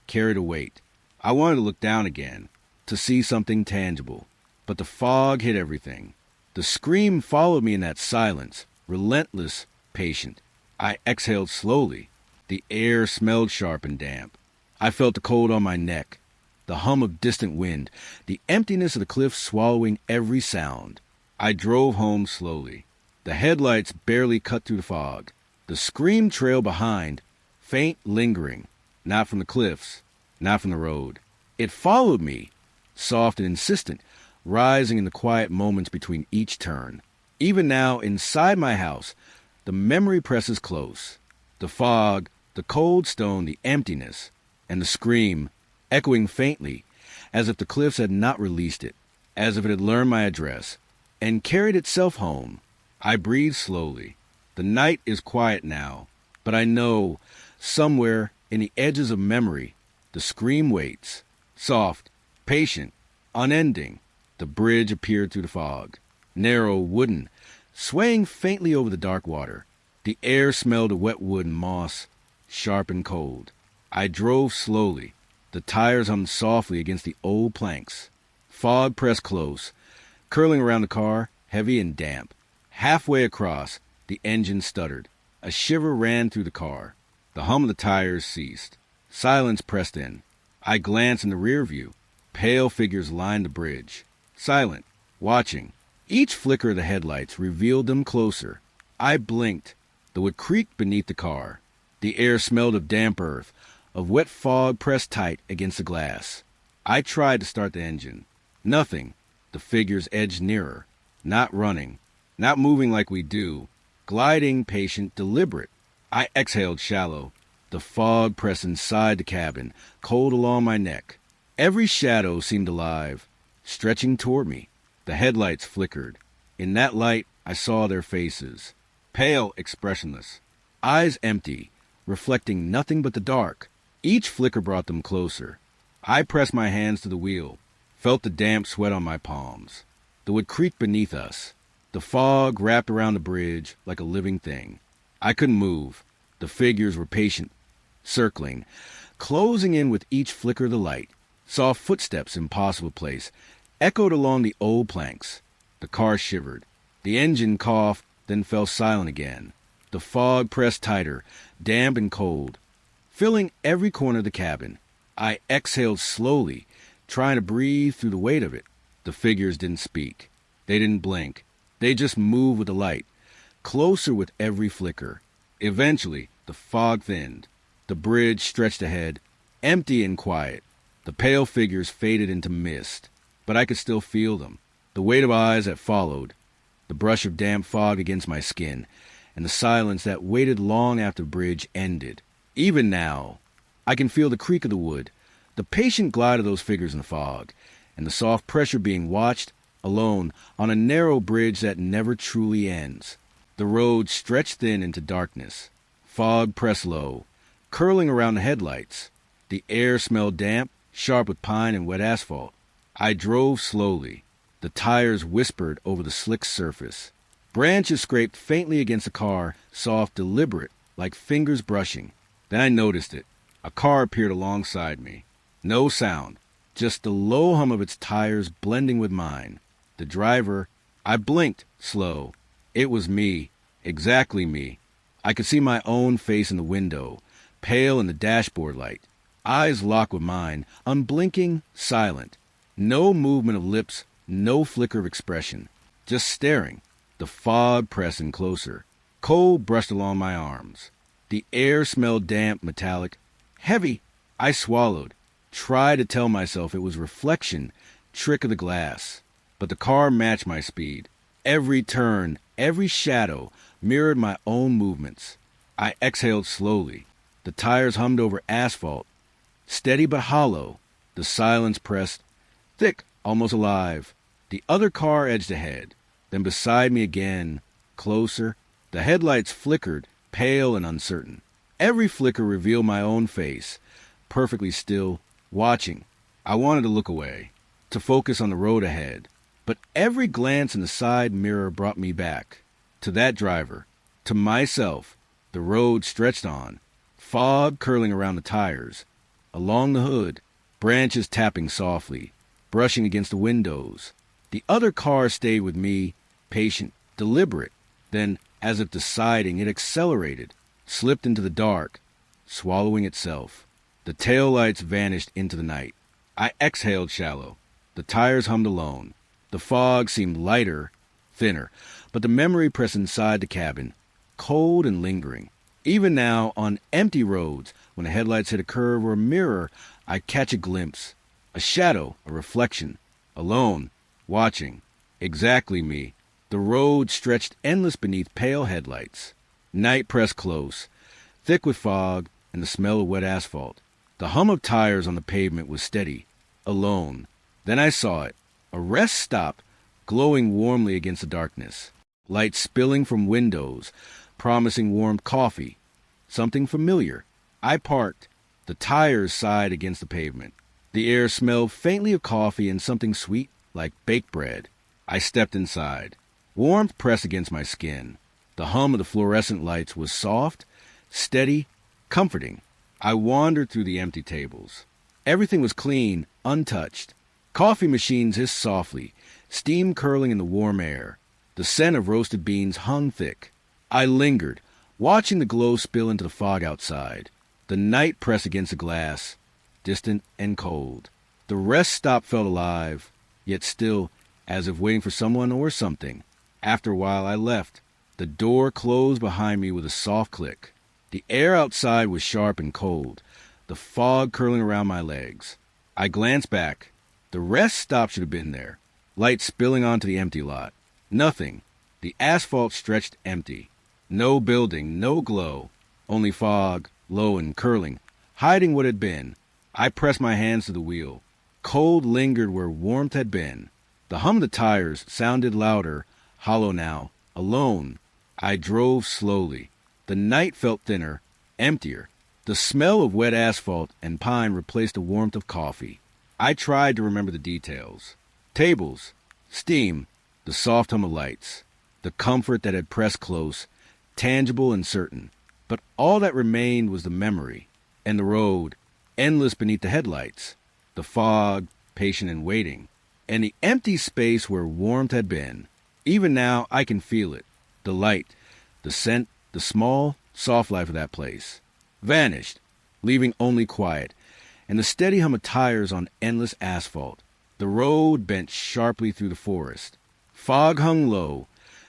carried a weight. I wanted to look down again, to see something tangible. But the fog hid everything. The scream followed me in that silence, relentless, patient. I exhaled slowly. The air smelled sharp and damp. I felt the cold on my neck, the hum of distant wind, the emptiness of the cliff swallowing every sound. I drove home slowly. The headlights barely cut through the fog. The scream trailed behind, faint, lingering, not from the cliffs, not from the road. It followed me, soft and insistent, rising in the quiet moments between each turn. Even now, inside my house, the memory presses close. The fog, the cold stone, the emptiness, and the scream, echoing faintly, as if the cliffs had not released it, as if it had learned my address, and carried itself home. I breathe slowly. The night is quiet now, but I know, somewhere in the edges of memory, the scream waits, soft, patient, unending. The bridge appeared through the fog, narrow, wooden, swaying faintly over the dark water. The air smelled of wet wood and moss, sharp and cold. I drove slowly. The tires hummed softly against the old planks. Fog pressed close, curling around the car, heavy and damp. Halfway across, the engine stuttered. A shiver ran through the car. The hum of the tires ceased. Silence pressed in. I glanced in the rear view. Pale figures lined the bridge. Silent, watching. Each flicker of the headlights revealed them closer. I blinked. The wood creaked beneath the car. The air smelled of damp earth, of wet fog pressed tight against the glass. I tried to start the engine. Nothing. The figures edged nearer. Not running. Not moving like we do. Gliding, patient, deliberate. I exhaled shallow. The fog pressed inside the cabin, cold along my neck. Every shadow seemed alive, stretching toward me. The headlights flickered. In that light, I saw their faces. Pale, expressionless. Eyes empty, reflecting nothing but the dark. Each flicker brought them closer. I pressed my hands to the wheel, felt the damp sweat on my palms. The wood creaked beneath us. The fog wrapped around the bridge like a living thing. I couldn't move. The figures were patient, circling, closing in with each flicker of the light. Soft footsteps in possible place echoed along the old planks. The car shivered. The engine coughed, then fell silent again. The fog pressed tighter, damp and cold, filling every corner of the cabin. I exhaled slowly, trying to breathe through the weight of it. The figures didn't speak. They didn't blink. They just moved with the light, closer with every flicker. Eventually, the fog thinned. The bridge stretched ahead, empty and quiet. The pale figures faded into mist, but I could still feel them. The weight of eyes that followed, the brush of damp fog against my skin, and the silence that waited long after the bridge ended. Even now, I can feel the creak of the wood, the patient glide of those figures in the fog, and the soft pressure being watched, alone, on a narrow bridge that never truly ends. The road stretched thin into darkness. Fog pressed low, curling around the headlights. The air smelled damp, sharp with pine and wet asphalt. I drove slowly. The tires whispered over the slick surface. Branches scraped faintly against the car, soft, deliberate, like fingers brushing. Then I noticed it. A car appeared alongside me. No sound, just the low hum of its tires blending with mine. The driver, I blinked, slow. It was me, exactly me. I could see my own face in the window, pale in the dashboard light. Eyes locked with mine, unblinking, silent. No movement of lips, no flicker of expression. Just staring. The fog pressing closer. Cold brushed along my arms. The air smelled damp, metallic, heavy. I swallowed. Tried to tell myself it was reflection, trick of the glass. But the car matched my speed. Every turn, every shadow mirrored my own movements. I exhaled slowly. The tires hummed over asphalt. Steady but hollow. The silence pressed. Thick, almost alive. The other car edged ahead. Then beside me again. Closer. The headlights flickered, pale and uncertain. Every flicker revealed my own face. Perfectly still. Watching. I wanted to look away. To focus on the road ahead. But every glance in the side mirror brought me back. To that driver. To myself. The road stretched on. Fog curling around the tires. Along the hood. Branches tapping softly. Brushing against the windows. The other car stayed with me. Patient. Deliberate. Then, as if deciding, it accelerated. Slipped into the dark. Swallowing itself. The taillights vanished into the night. I exhaled shallow. The tires hummed alone. The fog seemed lighter, thinner, but the memory pressed inside the cabin, cold and lingering. Even now, on empty roads, when the headlights hit a curve or a mirror, I catch a glimpse, a shadow, a reflection, alone, watching, exactly me. The road stretched endless beneath pale headlights. Night pressed close, thick with fog and the smell of wet asphalt. The hum of tires on the pavement was steady, alone. Then I saw it. A rest stop, glowing warmly against the darkness. Light spilling from windows, promising warm coffee. Something familiar. I parked. The tires sighed against the pavement. The air smelled faintly of coffee and something sweet, like baked bread. I stepped inside. Warmth pressed against my skin. The hum of the fluorescent lights was soft, steady, comforting. I wandered through the empty tables. Everything was clean, untouched. Coffee machines hissed softly, steam curling in the warm air. The scent of roasted beans hung thick. I lingered, watching the glow spill into the fog outside. The night pressed against the glass, distant and cold. The rest stop felt alive, yet still, as if waiting for someone or something. After a while, I left. The door closed behind me with a soft click. The air outside was sharp and cold, the fog curling around my legs. I glanced back. The rest stop should have been there. Light spilling onto the empty lot. Nothing. The asphalt stretched empty. No building, no glow. Only fog, low and curling, hiding what had been. I pressed my hands to the wheel. Cold lingered where warmth had been. The hum of the tires sounded louder, hollow now, alone. I drove slowly. The night felt thinner, emptier. The smell of wet asphalt and pine replaced the warmth of coffee. I tried to remember the details. Tables, steam, the soft hum of lights, the comfort that had pressed close, tangible and certain. But all that remained was the memory, and the road, endless beneath the headlights, the fog, patient and waiting, and the empty space where warmth had been. Even now I can feel it, the light, the scent, the small, soft life of that place. Vanished, leaving only quiet, and the steady hum of tires on endless asphalt. The road bent sharply through the forest. Fog hung low,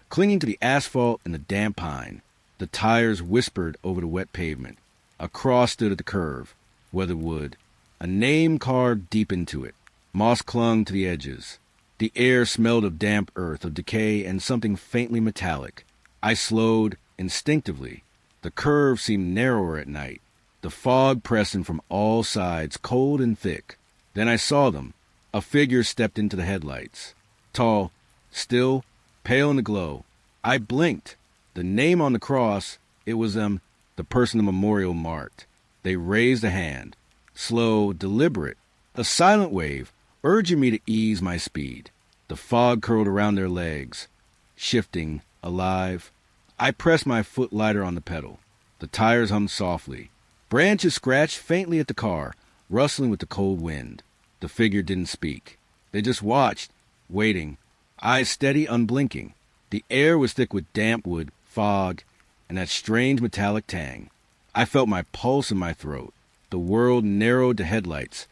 clinging to the asphalt and the damp pine. The tires whispered over the wet pavement. A cross stood at the curve, weathered wood, a name carved deep into it. Moss clung to the edges. The air smelled of damp earth, of decay, and something faintly metallic. I slowed instinctively. The curve seemed narrower at night. The fog pressed in from all sides, cold and thick. Then I saw them. A figure stepped into the headlights. Tall, still, pale in the glow. I blinked. The name on the cross, it was them, the person the memorial marked. They raised a hand. Slow, deliberate. A silent wave, urging me to ease my speed. The fog curled around their legs. Shifting, alive. I pressed my foot lighter on the pedal. The tires hummed softly. Branches scratched faintly at the car, rustling with the cold wind. The figure didn't speak. They just watched, waiting, eyes steady, unblinking. The air was thick with damp wood, fog, and that strange metallic tang. I felt my pulse in my throat. The world narrowed to headlights,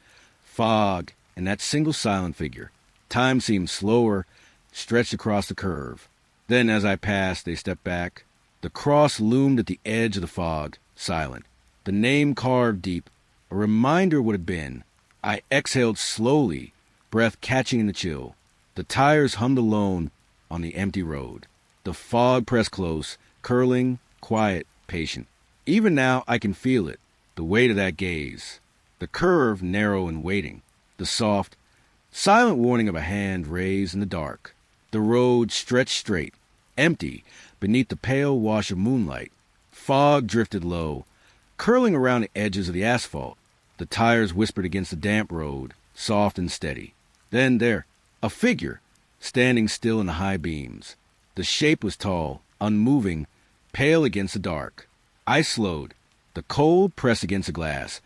fog, and that single silent figure. Time seemed slower, stretched across the curve. Then, as I passed, they stepped back. The cross loomed at the edge of the fog, silent. The name carved deep, a reminder what had been. I exhaled slowly, breath catching in the chill. The tires hummed alone on the empty road. The fog pressed close, curling, quiet, patient. Even now I can feel it, the weight of that gaze. The curve narrow and waiting. The soft, silent warning of a hand raised in the dark. The road stretched straight, empty, beneath the pale wash of moonlight. Fog drifted low, curling around the edges of the asphalt. The tires whispered against the damp road, soft and steady. Then there, a figure, standing still in the high beams. The shape was tall, unmoving, pale against the dark. I slowed. The cold pressed against the glass,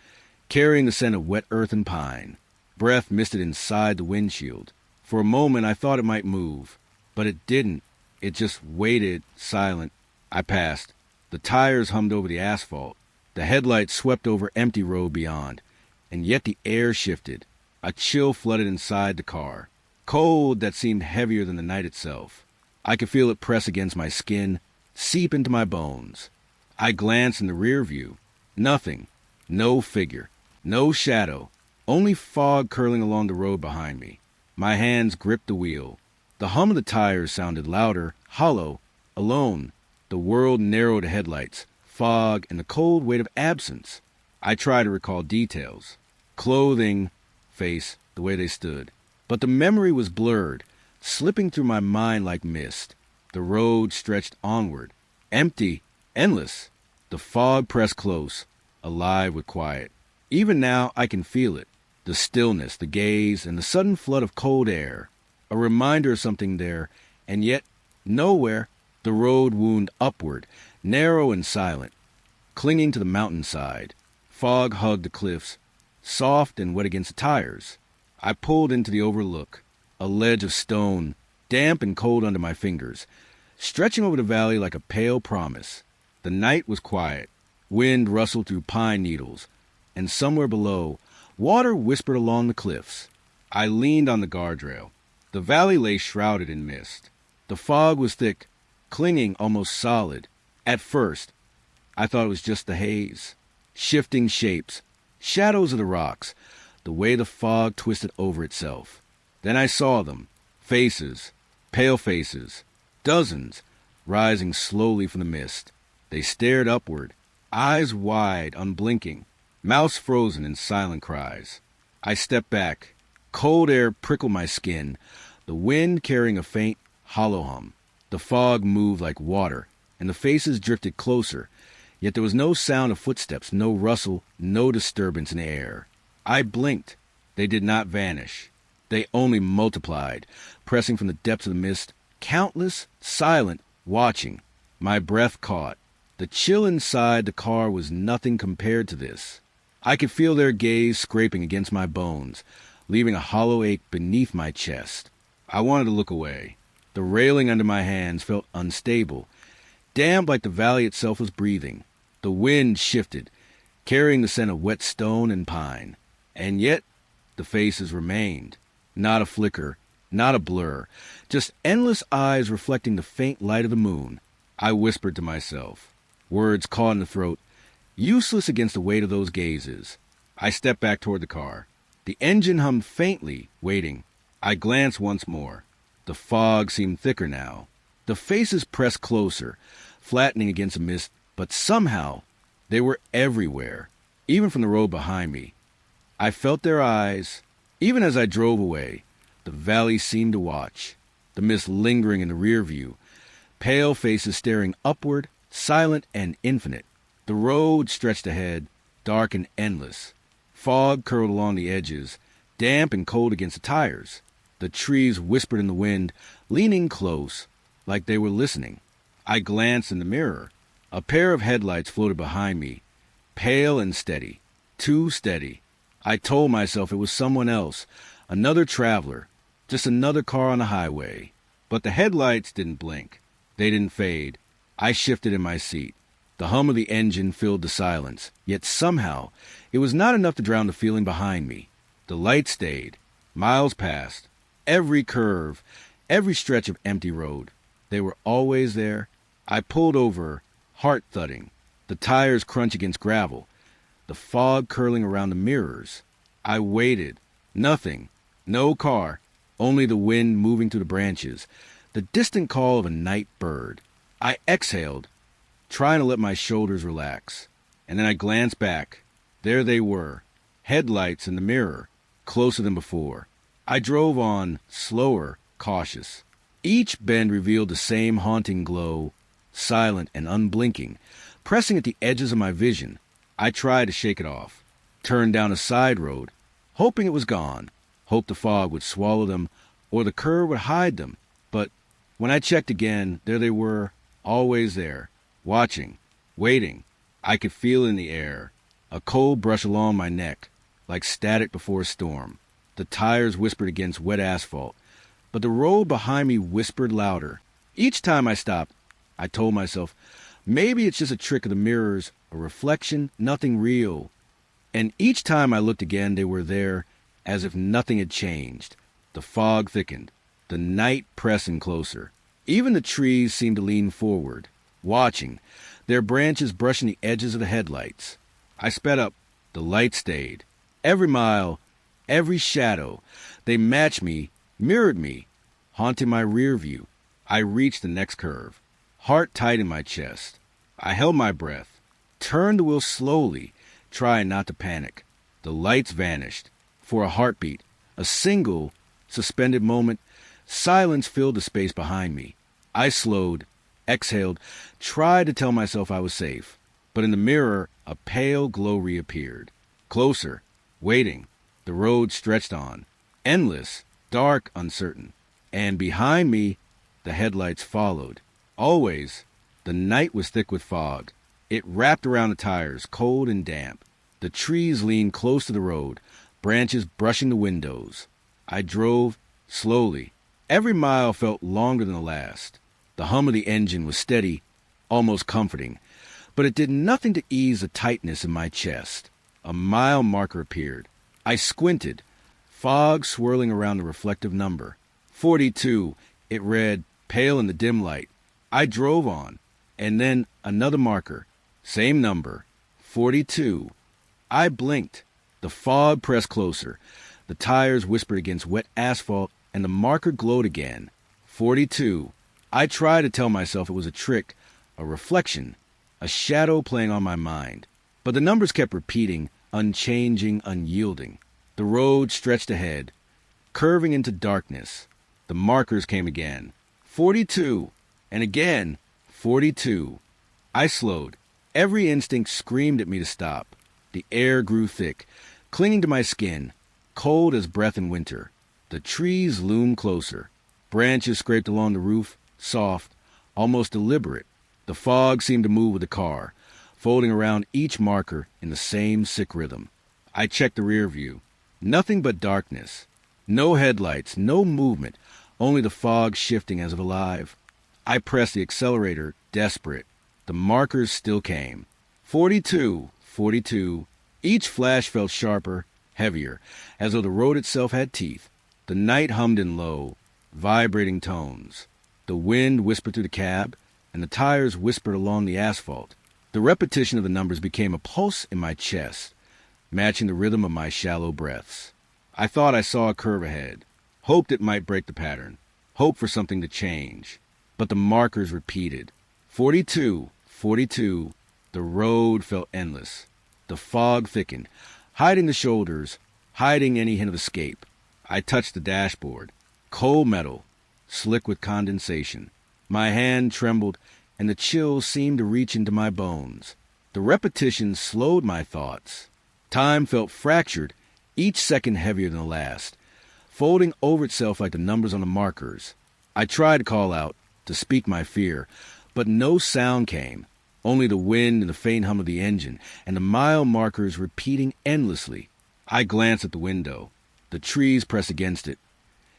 carrying the scent of wet earth and pine. Breath misted inside the windshield. For a moment I thought it might move, but it didn't. It just waited, silent. I passed. The tires hummed over the asphalt. The headlights swept over empty road beyond. And yet the air shifted. A chill flooded inside the car. Cold that seemed heavier than the night itself. I could feel it press against my skin, seep into my bones. I glanced in the rear view. Nothing. No figure. No shadow. Only fog curling along the road behind me. My hands gripped the wheel. The hum of the tires sounded louder, hollow, alone. The world narrowed to headlights, fog, and the cold weight of absence. I tried to recall details. Clothing, face, the way they stood. But the memory was blurred, slipping through my mind like mist. The road stretched onward, empty, endless. The fog pressed close, alive with quiet. Even now I can feel it. The stillness, the gaze, and the sudden flood of cold air. A reminder of something there, and yet nowhere. The road wound upward, narrow and silent, clinging to the mountainside. Fog hugged the cliffs, soft and wet against the tires. I pulled into the overlook, a ledge of stone, damp and cold under my fingers, stretching over the valley like a pale promise. The night was quiet. Wind rustled through pine needles, and somewhere below, water whispered along the cliffs. I leaned on the guardrail. The valley lay shrouded in mist. The fog was thick, clinging almost solid. At first, I thought it was just the haze. Shifting shapes, shadows of the rocks, the way the fog twisted over itself. Then I saw them, faces, pale faces, dozens, rising slowly from the mist. They stared upward, eyes wide, unblinking, mouths frozen in silent cries. I stepped back. Cold air prickled my skin, the wind carrying a faint, hollow hum. The fog moved like water, and the faces drifted closer, yet there was no sound of footsteps, no rustle, no disturbance in the air. I blinked. They did not vanish. They only multiplied, pressing from the depths of the mist, countless, silent, watching. My breath caught. The chill inside the car was nothing compared to this. I could feel their gaze scraping against my bones, leaving a hollow ache beneath my chest. I wanted to look away. The railing under my hands felt unstable, damp like the valley itself was breathing. The wind shifted, carrying the scent of wet stone and pine. And yet, the faces remained. Not a flicker, not a blur, just endless eyes reflecting the faint light of the moon. I whispered to myself. Words caught in the throat, useless against the weight of those gazes. I stepped back toward the car. The engine hummed faintly, waiting. I glanced once more. The fog seemed thicker now. The faces pressed closer, flattening against the mist, but somehow they were everywhere, even from the road behind me. I felt their eyes. Even as I drove away, the valley seemed to watch, the mist lingering in the rear view, pale faces staring upward, silent and infinite. The road stretched ahead, dark and endless. Fog curled along the edges, damp and cold against the tires. The trees whispered in the wind, leaning close, like they were listening. I glanced in the mirror. A pair of headlights floated behind me, pale and steady, too steady. I told myself it was someone else, another traveler, just another car on the highway. But the headlights didn't blink. They didn't fade. I shifted in my seat. The hum of the engine filled the silence, yet somehow it was not enough to drown the feeling behind me. The light stayed. Miles passed. Every curve, every stretch of empty road. They were always there. I pulled over, heart thudding. The tires crunch against gravel. The fog curling around the mirrors. I waited. Nothing. No car. Only the wind moving through the branches. The distant call of a night bird. I exhaled, trying to let my shoulders relax. And then I glanced back. There they were. Headlights in the mirror. Closer than before. I drove on, slower, cautious. Each bend revealed the same haunting glow, silent and unblinking, pressing at the edges of my vision. I tried to shake it off. Turned down a side road, hoping it was gone. Hoped the fog would swallow them or the curve would hide them. But when I checked again, there they were, always there, watching, waiting. I could feel it in the air, a cold brush along my neck, like static before a storm. The tires whispered against wet asphalt, but the road behind me whispered louder. Each time I stopped, I told myself, maybe it's just a trick of the mirrors, a reflection, nothing real. And each time I looked again, they were there, as if nothing had changed. The fog thickened, the night pressing closer. Even the trees seemed to lean forward, watching, their branches brushing the edges of the headlights. I sped up. The light stayed. Every mile, every shadow, they matched me, mirrored me, haunting my rear view. I reached the next curve, heart tight in my chest. I held my breath, turned the wheel slowly, trying not to panic. The lights vanished. For a heartbeat, a single, suspended moment, silence filled the space behind me. I slowed, exhaled, tried to tell myself I was safe. But in the mirror, a pale glow reappeared. Closer, waiting. The road stretched on. Endless, dark, uncertain. And behind me, the headlights followed. Always, the night was thick with fog. It wrapped around the tires, cold and damp. The trees leaned close to the road, branches brushing the windows. I drove slowly. Every mile felt longer than the last. The hum of the engine was steady, almost comforting, but it did nothing to ease the tightness in my chest. A mile marker appeared. I squinted, fog swirling around the reflective number. 42, it read, pale in the dim light. I drove on, and then another marker, same number, 42. I blinked. The fog pressed closer. The tires whispered against wet asphalt, and the marker glowed again. 42. I tried to tell myself it was a trick, a reflection, a shadow playing on my mind. But the numbers kept repeating, unchanging, unyielding. The road stretched ahead, curving into darkness. The markers came again. 42. And again, 42. I slowed. Every instinct screamed at me to stop. The air grew thick, clinging to my skin, cold as breath in winter. The trees loomed closer. Branches scraped along the roof, soft, almost deliberate. The fog seemed to move with the car, folding around each marker in the same sick rhythm. I checked the rear view. Nothing but darkness. No headlights, no movement, only the fog shifting as if alive. I pressed the accelerator, desperate. The markers still came. 42, 42. Each flash felt sharper, heavier, as though the road itself had teeth. The night hummed in low, vibrating tones. The wind whispered through the cab, and the tires whispered along the asphalt. The repetition of the numbers became a pulse in my chest, matching the rhythm of my shallow breaths. I thought I saw a curve ahead, hoped it might break the pattern, hoped for something to change. But the markers repeated. 42, 42. The road felt endless. The fog thickened, hiding the shoulders, hiding any hint of escape. I touched the dashboard. Cold metal, slick with condensation. My hand trembled, and the chills seemed to reach into my bones. The repetition slowed my thoughts. Time felt fractured, each second heavier than the last, folding over itself like the numbers on the markers. I tried to call out, to speak my fear, but no sound came, only the wind and the faint hum of the engine, and the mile markers repeating endlessly. I glanced at the window. The trees pressed against it,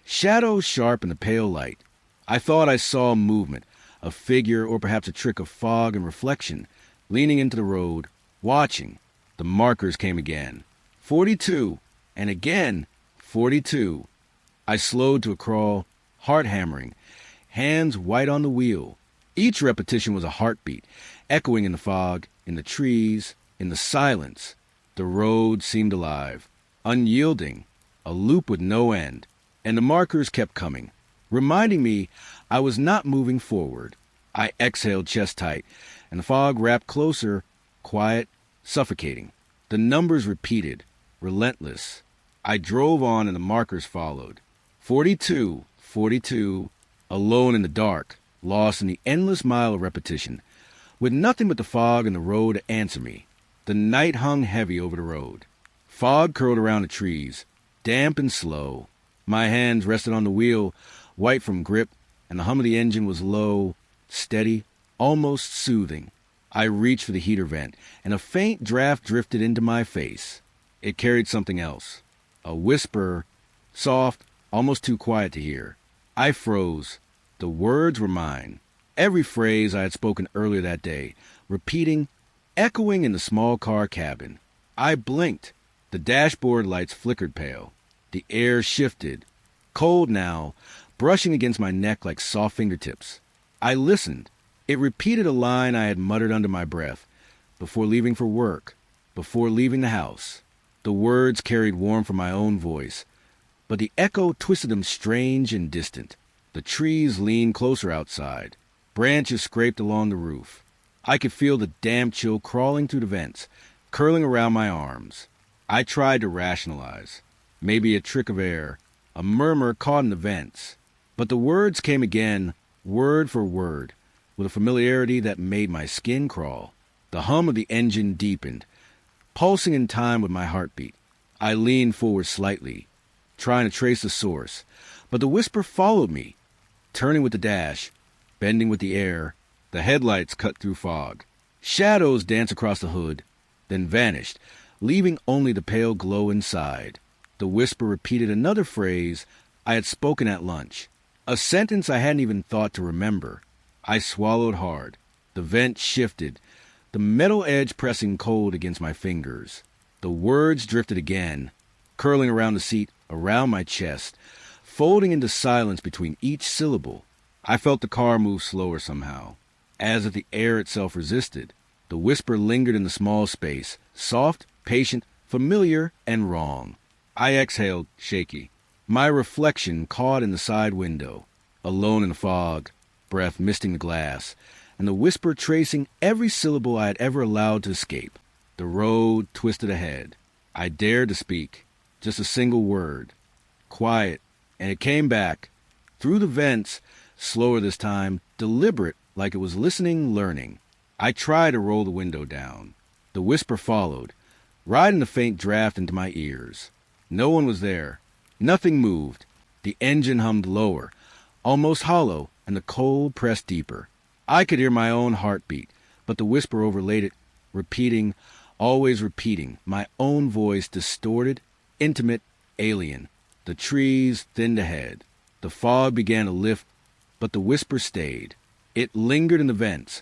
shadows sharp in the pale light. I thought I saw movement, a figure or perhaps a trick of fog and reflection. leaning into the road, watching. The markers came again. 42, and again, 42. I slowed to a crawl, heart hammering, hands white on the wheel. Each repetition was a heartbeat, echoing in the fog, in the trees, in the silence. The road seemed alive, unyielding, a loop with no end, and the markers kept coming, reminding me I was not moving forward. I exhaled chest tight, and the fog wrapped closer, quiet, suffocating. The numbers repeated, relentless. I drove on and the markers followed. 42, 42, alone in the dark, lost in the endless mile of repetition, with nothing but the fog and the road to answer me. The night hung heavy over the road. Fog curled around the trees, damp and slow. My hands rested on the wheel, white from grip, and the hum of the engine was low, steady, almost soothing. I reached for the heater vent, and a faint draft drifted into my face. It carried something else. A whisper, soft, almost too quiet to hear. I froze. The words were mine. Every phrase I had spoken earlier that day, repeating, echoing in the small car cabin. I blinked. The dashboard lights flickered pale. The air shifted, cold now, brushing against my neck like soft fingertips. I listened. It repeated a line I had muttered under my breath, before leaving for work, before leaving the house. The words carried warmth from my own voice, but the echo twisted them strange and distant. The trees leaned closer outside. Branches scraped along the roof. I could feel the damp chill crawling through the vents, curling around my arms. I tried to rationalize. Maybe a trick of air, a murmur caught in the vents. But the words came again, word for word, with a familiarity that made my skin crawl. The hum of the engine deepened, pulsing in time with my heartbeat. I leaned forward slightly, trying to trace the source, but the whisper followed me, turning with the dash, bending with the air. The headlights cut through fog. Shadows danced across the hood, then vanished, leaving only the pale glow inside. The whisper repeated another phrase I had spoken at lunch, a sentence I hadn't even thought to remember. I swallowed hard. The vent shifted, the metal edge pressing cold against my fingers. The words drifted again, curling around the seat, around my chest, folding into silence between each syllable. I felt the car move slower somehow, as if the air itself resisted. The whisper lingered in the small space, soft, patient, familiar, and wrong. I exhaled, shaky. My reflection caught in the side window, alone in the fog, breath misting the glass, and the whisper tracing every syllable I had ever allowed to escape. The road twisted ahead. I dared to speak, just a single word. Quiet, and it came back, through the vents, slower this time, deliberate, like it was listening, learning. I tried to roll the window down. The whisper followed, riding the faint draft into my ears. No one was there. Nothing moved. The engine hummed lower, almost hollow, and the cold pressed deeper. I could hear my own heartbeat, but the whisper overlaid it, repeating, always repeating, my own voice distorted, intimate, alien. The trees thinned ahead. The fog began to lift, but the whisper stayed. It lingered in the vents,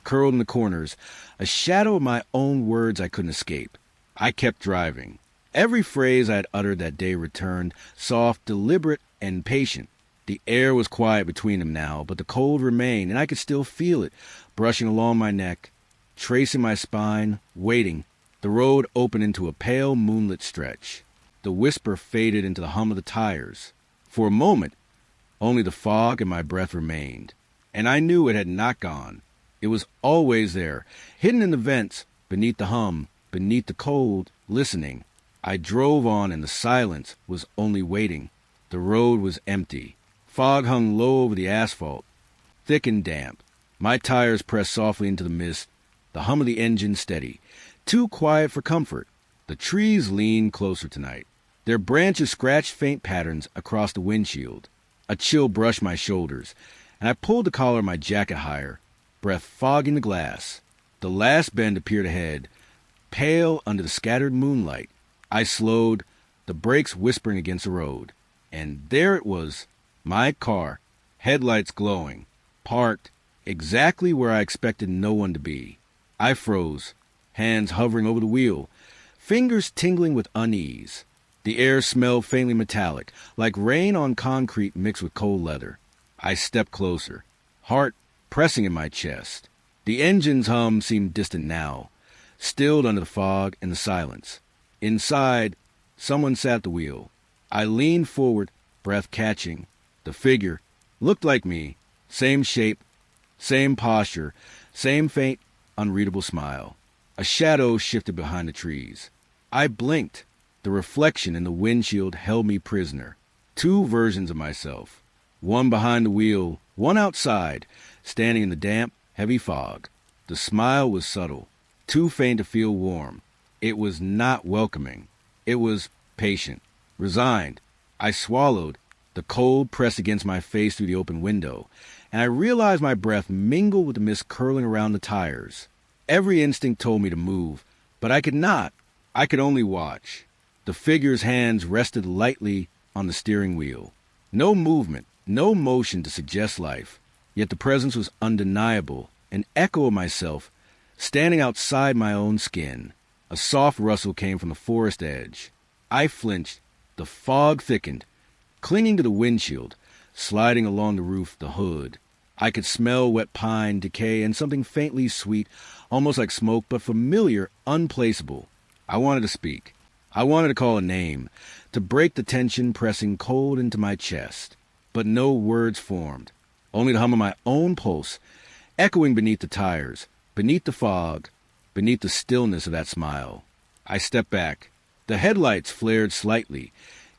curled in the corners, a shadow of my own words I couldn't escape. I kept driving. Every phrase I had uttered that day returned, soft, deliberate, and patient. The air was quiet between them now, but the cold remained, and I could still feel it, brushing along my neck, tracing my spine, waiting. The road opened into a pale moonlit stretch. The whisper faded into the hum of the tires. For a moment, only the fog and my breath remained, and I knew it had not gone. It was always there, hidden in the vents, beneath the hum, beneath the cold, listening. I drove on, and the silence was only waiting. The road was empty. Fog hung low over the asphalt, thick and damp. My tires pressed softly into the mist, the hum of the engine steady, too quiet for comfort. The trees leaned closer tonight. Their branches scratched faint patterns across the windshield. A chill brushed my shoulders, and I pulled the collar of my jacket higher, breath fogging the glass. The last bend appeared ahead, pale under the scattered moonlight. I slowed, the brakes whispering against the road. And there it was, my car, headlights glowing, parked exactly where I expected no one to be. I froze, hands hovering over the wheel, fingers tingling with unease. The air smelled faintly metallic, like rain on concrete mixed with cold leather. I stepped closer, heart pressing in my chest. The engine's hum seemed distant now, stilled under the fog and the silence. Inside, someone sat at the wheel. I leaned forward, breath catching. The figure looked like me, same shape, same posture, same faint, unreadable smile. A shadow shifted behind the trees. I blinked. The reflection in the windshield held me prisoner. Two versions of myself. One behind the wheel, one outside, standing in the damp, heavy fog. The smile was subtle, too faint to feel warm. It was not welcoming. It was patient, resigned. I swallowed. The cold pressed against my face through the open window, and I realized my breath mingled with the mist curling around the tires. Every instinct told me to move, but I could not. I could only watch. The figure's hands rested lightly on the steering wheel. No movement, no motion to suggest life, yet the presence was undeniable, an echo of myself, standing outside my own skin. A soft rustle came from the forest edge. I flinched. The fog thickened, clinging to the windshield, sliding along the roof, the hood. I could smell wet pine, decay, and something faintly sweet, almost like smoke, but familiar, unplaceable. I wanted to speak. I wanted to call a name, to break the tension pressing cold into my chest. But no words formed, only the hum of my own pulse, echoing beneath the tires, beneath the fog, beneath the stillness of that smile. I stepped back. The headlights flared slightly,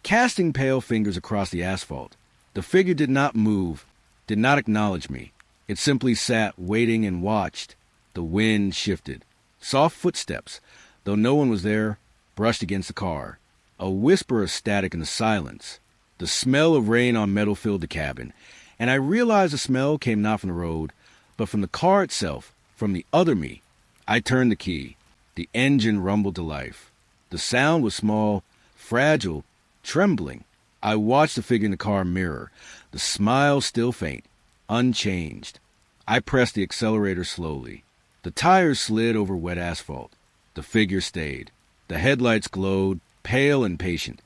casting pale fingers across the asphalt. The figure did not move, did not acknowledge me. It simply sat, waiting, and watched. The wind shifted. Soft footsteps, though no one was there, brushed against the car. A whisper of static in the silence. The smell of rain on metal filled the cabin, and I realized the smell came not from the road, but from the car itself, from the other me. I turned the key. The engine rumbled to life. The sound was small, fragile, trembling. I watched the figure in the car mirror, the smile still faint, unchanged. I pressed the accelerator slowly. The tires slid over wet asphalt. The figure stayed. The headlights glowed, pale and patient,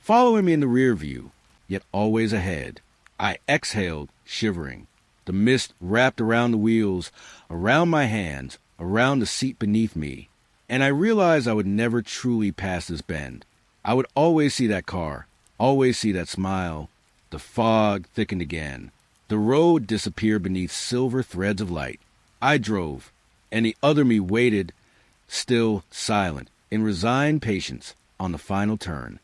following me in the rear view, yet always ahead. I exhaled, shivering. The mist wrapped around the wheels, around my hands, around the seat beneath me, and I realized I would never truly pass this bend. I would always see that car, always see that smile. The fog thickened again. The road disappeared beneath silver threads of light. I drove, and the other me waited, still silent, in resigned patience, on the final turn.